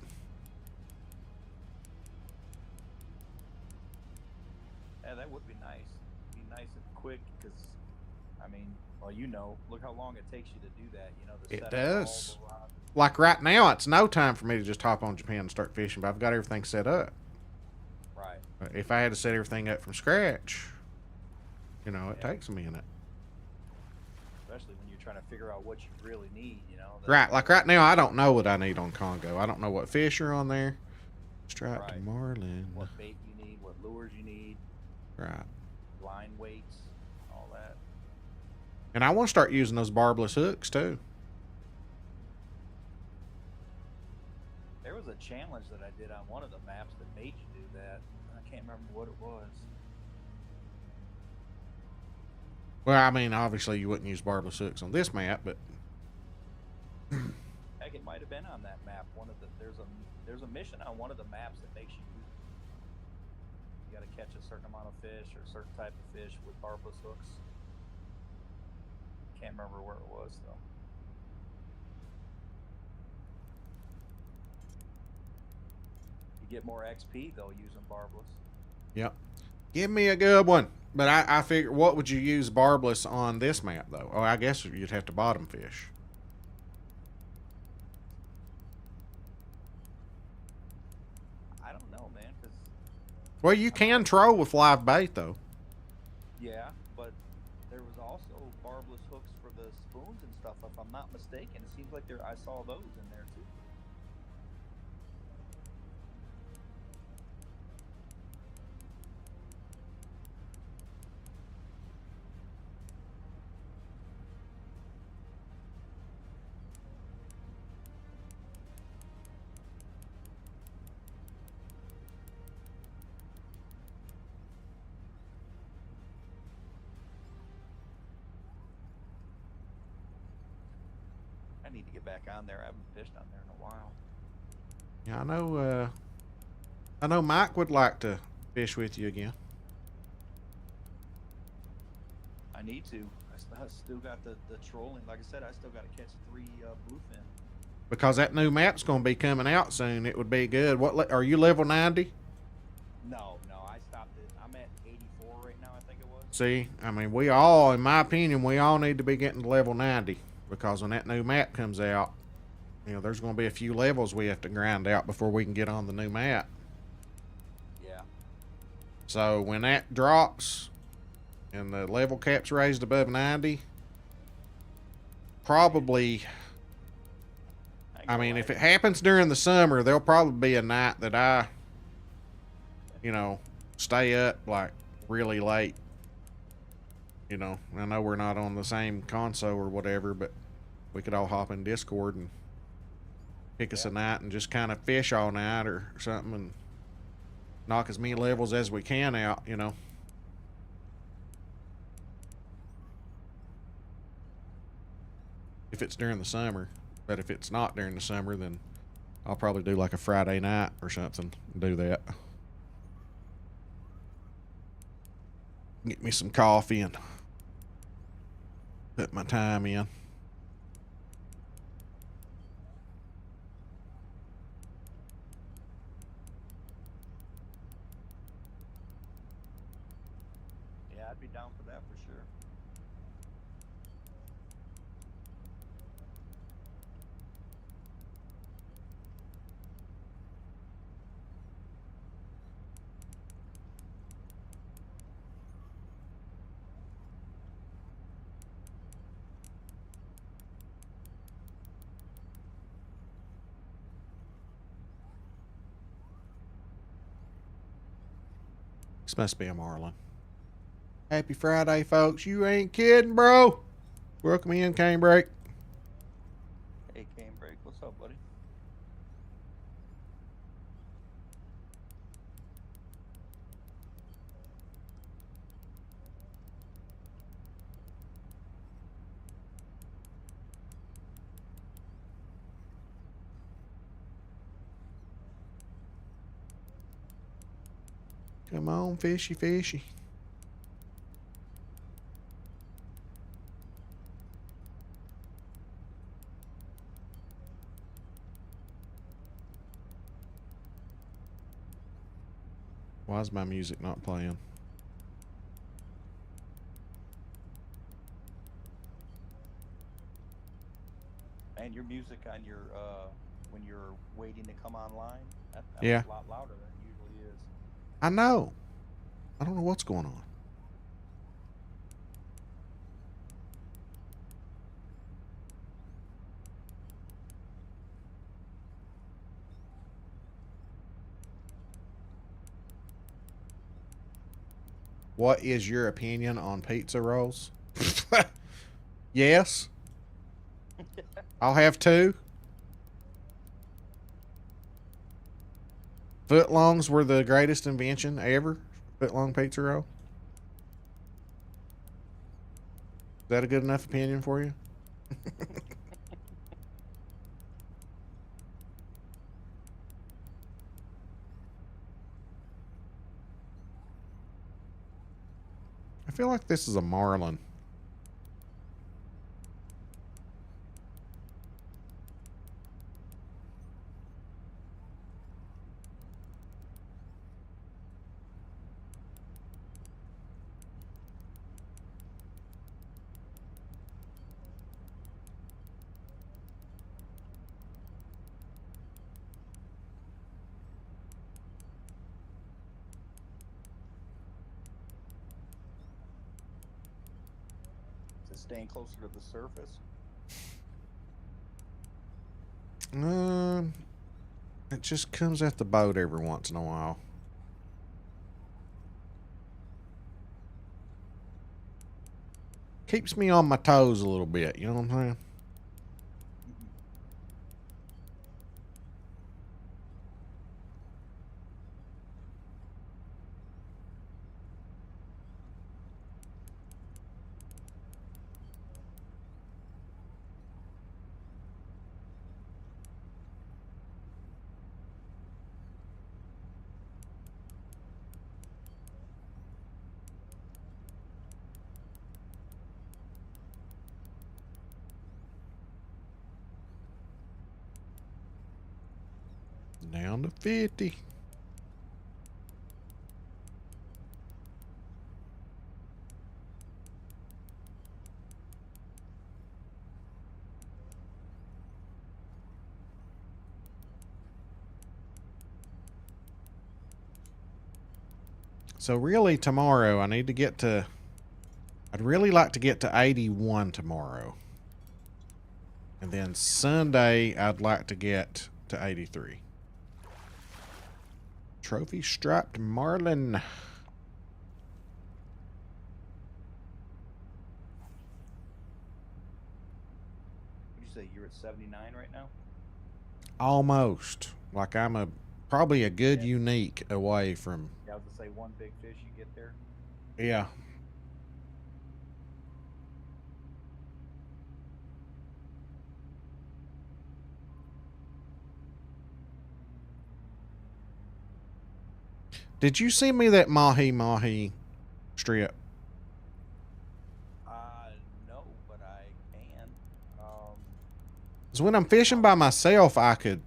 Yeah, that would be nice. Be nice and quick because, I mean, well, you know, look how long it takes you to do that. You know, to It set up does. all the rods. Like right now, it's no time for me to just hop on Japan and start fishing, but I've got everything set up. Right. If I had to set everything up from scratch, you know, it Yeah. takes a minute. Especially when you're trying to figure out what you really need. You know. Right, like right now, I don't know what I need on Congo. I don't know what fish are on there. Striped Right. marlin. What bait you need, what lures you need, Right. line weights, all that. And I want to start using those barbless hooks too. There was a challenge that I did on one of the maps that made you do that. I can't remember what it was. Well, I mean, obviously you wouldn't use barbless hooks on this map, but Heck, it might have been on that map. There's a mission on one of the maps that makes you got to catch a certain amount of fish or a certain type of fish with barbless hooks. Can't remember where it was though. You get more XP though using barbless. yep. Give me a good one. But I figure, what would you use barbless on this map though? Oh, I guess you'd have to bottom fish. I don't know, man, because Well, you can troll with live bait though. yeah, but there was also barbless hooks for the spoons and stuff. If I'm not mistaken, it seems like I saw those in there too. I need to get back on there. I haven't fished on there in a while. Yeah, I know Mike would like to fish with you again. I need to. I still got the trolling. Like I said, I still got to catch 3 bluefin. Because that new map's going to be coming out soon. It would be good. Are you level 90? No, I stopped it. I'm at 84 right now, I think it was. See, I mean, we all, in my opinion, we all need to be getting to level 90. Because when that new map comes out, you know, there's going to be a few levels we have to grind out before we can get on the new map. Yeah. So when that drops and the level cap's raised above 90, probably, I mean, if it happens during the summer, there'll probably be a night that I, you know, stay up like really late. You know, I know we're not on the same console or whatever, but we could all hop in Discord and pick us a night and just kind of fish all night or something and knock as many levels as we can out, you know. If it's during the summer. But if it's not during the summer, then I'll probably do like a Friday night or something and do that. Get me some coffee and put my time in. Yeah, I'd be down for that for sure. This must be a marlin. Happy Friday, folks. You ain't kidding, bro. Welcome in, Canebrake. Hey, Canebrake, what's up, buddy? Come on, fishy, fishy. Why is my music not playing? And your music on your when you're waiting to come online, that Yeah. was a lot louder than it usually is. I know. I don't know what's going on. What is your opinion on pizza rolls? Yes. I'll have two. Footlongs were the greatest invention ever. Footlong pizza roll. Is that a good enough opinion for you? I feel like this is a marlin. Is it staying closer to the surface? It just comes at the boat every once in a while. Keeps me on my toes a little bit, you know what I'm saying? Down to 50. So really tomorrow I need to get to, I'd really like to get to 81 tomorrow. And then Sunday I'd like to get to 83. Trophy striped marlin. Would you say you're at 79 right now? almost. Like I'm probably a good unique away from. Yeah, I was to say one big fish you get there. Yeah. Did you send me that mahi strip? No, but I can. 'Cause when I'm fishing by myself, I could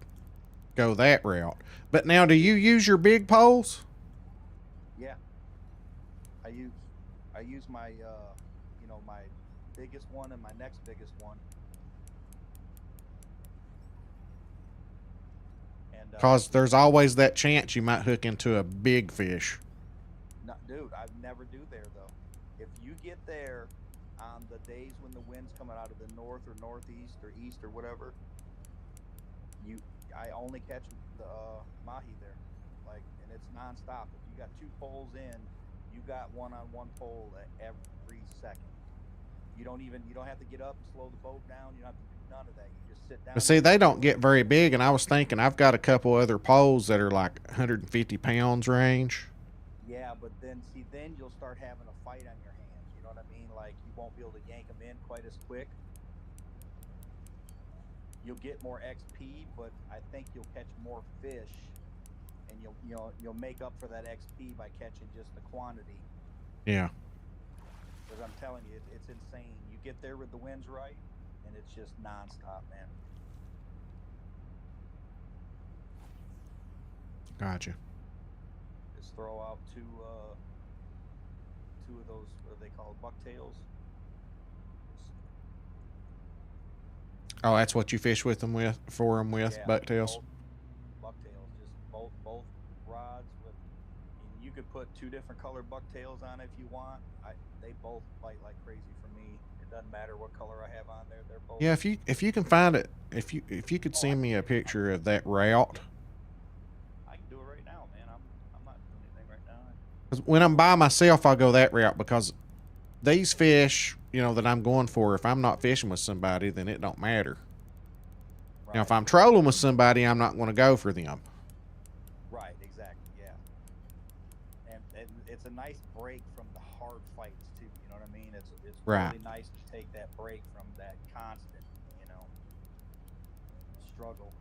go that route. But now, do you use your big poles? Yeah. I use my you know, my biggest one and my next biggest one. And Because there's always that chance you might hook into a big fish. no, dude, I never do there though. If you get there on the days when the wind's coming out of the north or northeast or east or whatever, I only catch the mahi there, like, and it's nonstop. If you got 2 poles in, you got one on one pole every second. You don't have to get up and slow the boat down. You don't have to do none of that. You just sit down. But see, they don't get very big, and I was thinking I've got a couple other poles that are like 150 pounds range. Yeah, but then you'll start having a fight on your hands. You know what I mean? Like, you won't be able to yank them in quite as quick. You'll get more XP, but I think you'll catch more fish, and you'll make up for that XP by catching just the quantity. Yeah. Because I'm telling you, it's insane. You get there with the winds right, and it's just nonstop, man. Gotcha. Just throw out two of those, what are they called, bucktails? Oh, that's what you fish with them with, for them with, Yeah, bucktails? Bucktails, just both rods with. And you could put 2 different color bucktails on it if you want. They both bite like crazy for me. It doesn't matter what color I have on there. They're both. Yeah, if you can find it, if you could send me a picture of that route. I can do it right now, man. I'm not doing anything right now. 'Cause when I'm by myself, I'll go that route because these fish, you know, that I'm going for, if I'm not fishing with somebody, then it don't matter. Right. Now, if I'm trolling with somebody, I'm not going to go for them. Right, exactly, yeah. And it's a nice break from the hard fights too. You know what I mean? It's Right. really nice to take that break from that constant, you know, struggle.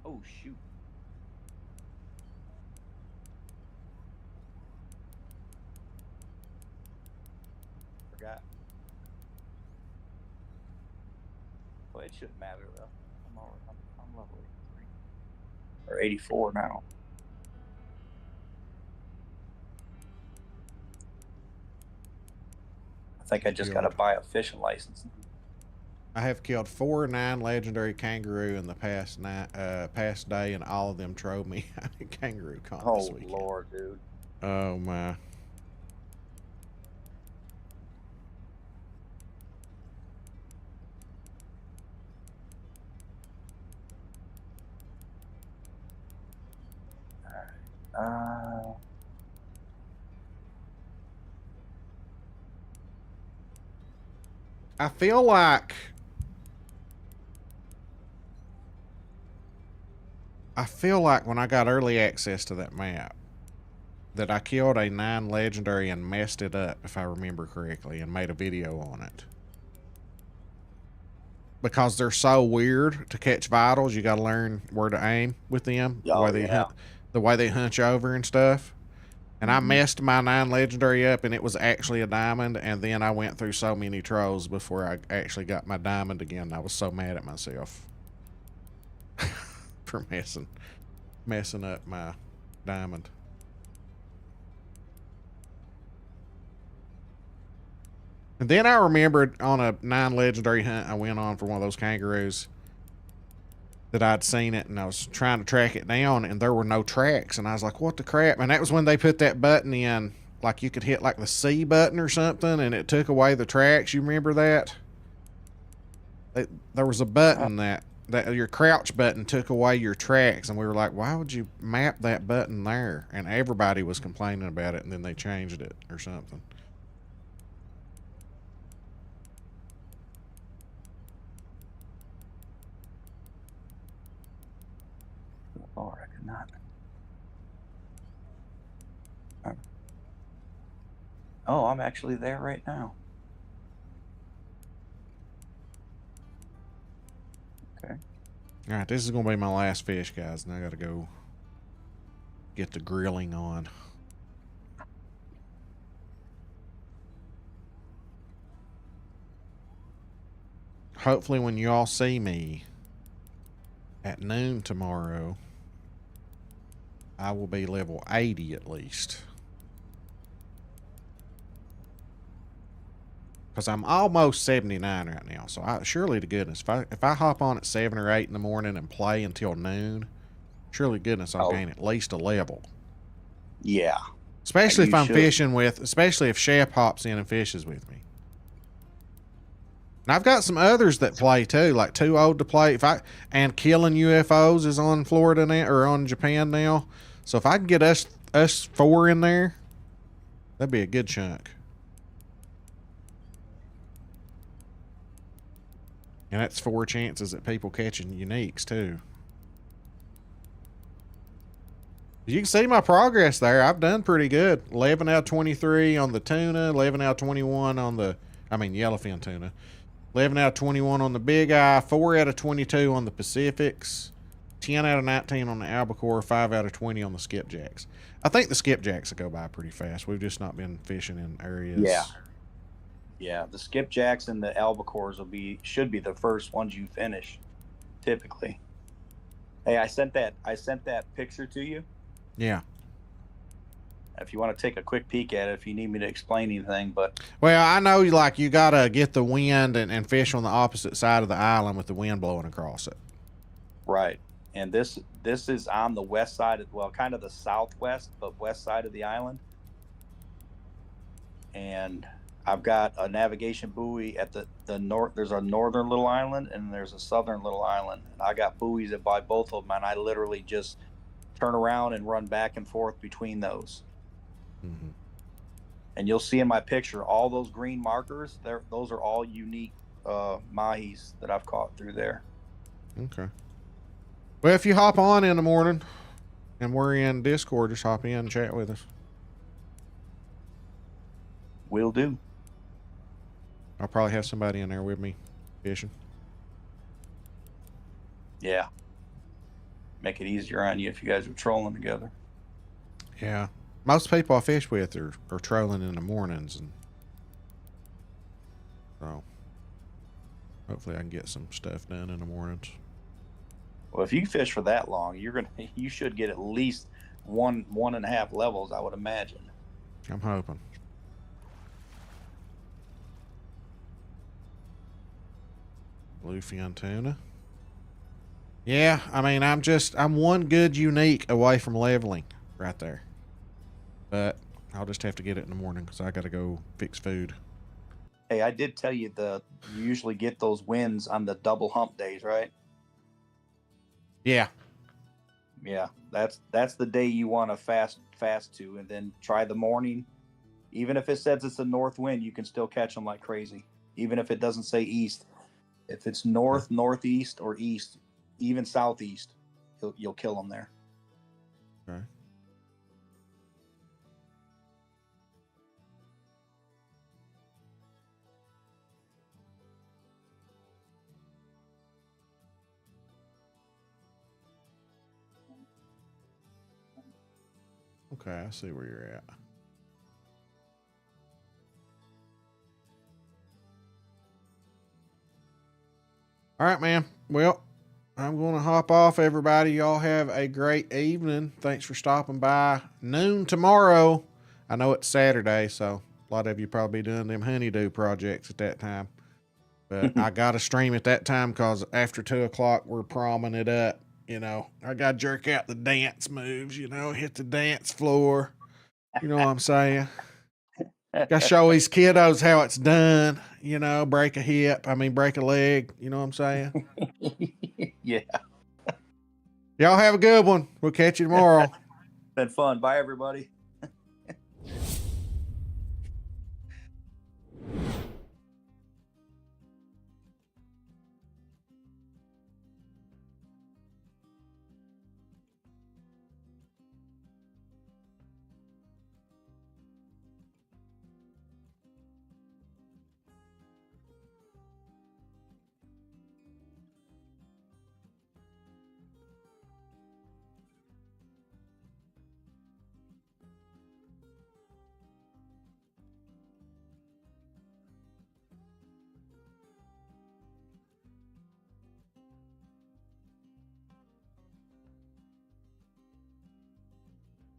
Oh shoot. Forgot. Well, it shouldn't matter though. I'm level 83 or 84 now. I think I just got to buy a fishing license. I have killed 4 9 legendary kangaroo in the past day, and all of them drove me kangaroo con this Oh weekend. Lord, dude. Oh my. I feel like when I got early access to that map that I killed a 9 legendary and messed it up, if I remember correctly, and made a video on it. Because they're so weird to catch vitals, you got to learn where to aim with them, the way they hunch over and stuff. And I messed my 9 legendary up, and it was actually a diamond. And then I went through so many trolls before I actually got my diamond again. I was so mad at myself for messing up my diamond. And then I remembered on a 9 legendary hunt I went on for one of those kangaroos that I'd seen it, and I was trying to track it down, and there were no tracks, and I was like, what the crap? And that was when they put that button in, like you could hit like the C button or something, and it took away the tracks. You remember that? There was a button that your crouch button took away your tracks, and we were like, why would you map that button there? And everybody was complaining about it, and then they changed it or something. Lord, I could not. Oh, I'm actually there right now. Okay. All right, this is going to be my last fish, guys, and I got to go get the grilling on. Hopefully when you all see me at noon tomorrow, I will be level 80 at least. Because I'm almost 79 right now. So surely to goodness, if I hop on at 7 or 8 in the morning and play until noon, surely to goodness I'll gain at least a level. Yeah. Especially if I'm fishing with, especially if Shep hops in and fishes with me. And I've got some others that play too, like Too Old to Play. And Killing UFOs is on Florida now, or on Japan now. So if I can get us 4 in there, that'd be a good chunk. And that's 4 chances at people catching uniques too. You can see my progress there. I've done pretty good. 11 out of 23 on the tuna, 11 out of 21 on the, yellowfin tuna. 11 out of 21 on the big eye, 4 out of 22 on the Pacifics, 10 out of 19 on the albacore, 5 out of 20 on the skipjacks. I think the skipjacks will go by pretty fast. We've just not been fishing in areas. Yeah. Yeah, the skipjacks and the albacores should be the first ones you finish, typically. Hey, I sent that picture to you. Yeah. If you want to take a quick peek at it, if you need me to explain anything, but well, I know you gotta get the wind and fish on the opposite side of the island with the wind blowing across it. Right, and this is on the west side, kind of the southwest, but west side of the island, and I've got a navigation buoy at the north. There's a northern little island and there's a southern little island. And I got buoys that by both of them, and I literally just turn around and run back and forth between those. Mm-hmm. And you'll see in my picture all those green markers. Those are all unique mahis that I've caught through there. Okay. Well, if you hop on in the morning and we're in Discord, just hop in and chat with us. Will do. I'll probably have somebody in there with me fishing. Yeah. Make it easier on you if you guys are trolling together. Yeah. Most people I fish with are trolling in the mornings, and so hopefully I can get some stuff done in the mornings. Well, if you fish for that long, you should get at least 1.5 levels, I would imagine. I'm hoping. Bluefin tuna. Yeah, I'm one good unique away from leveling right there. But I'll just have to get it in the morning because I got to go fix food. Hey, I did tell you you usually get those wins on the double hump days, right? Yeah. Yeah, that's the day you want to fast to, and then try the morning. Even if it says it's a north wind, you can still catch them like crazy. Even if it doesn't say east. If it's north, northeast, or east, even southeast, you'll kill them there. Okay. Okay, I see where you're at. All right, man. Well, I'm going to hop off, everybody. Y'all have a great evening. Thanks for stopping by. Noon tomorrow. I know it's Saturday, so a lot of you probably doing them honeydew projects at that time. But I got to stream at that time because after 2 o'clock, we're promming it up. I got to jerk out the dance moves, hit the dance floor. You know what I'm saying? Got to show these kiddos how it's done, break a hip. Break a leg. You know what I'm saying? Yeah. Y'all have a good one. We'll catch you tomorrow. Been fun. Bye, everybody.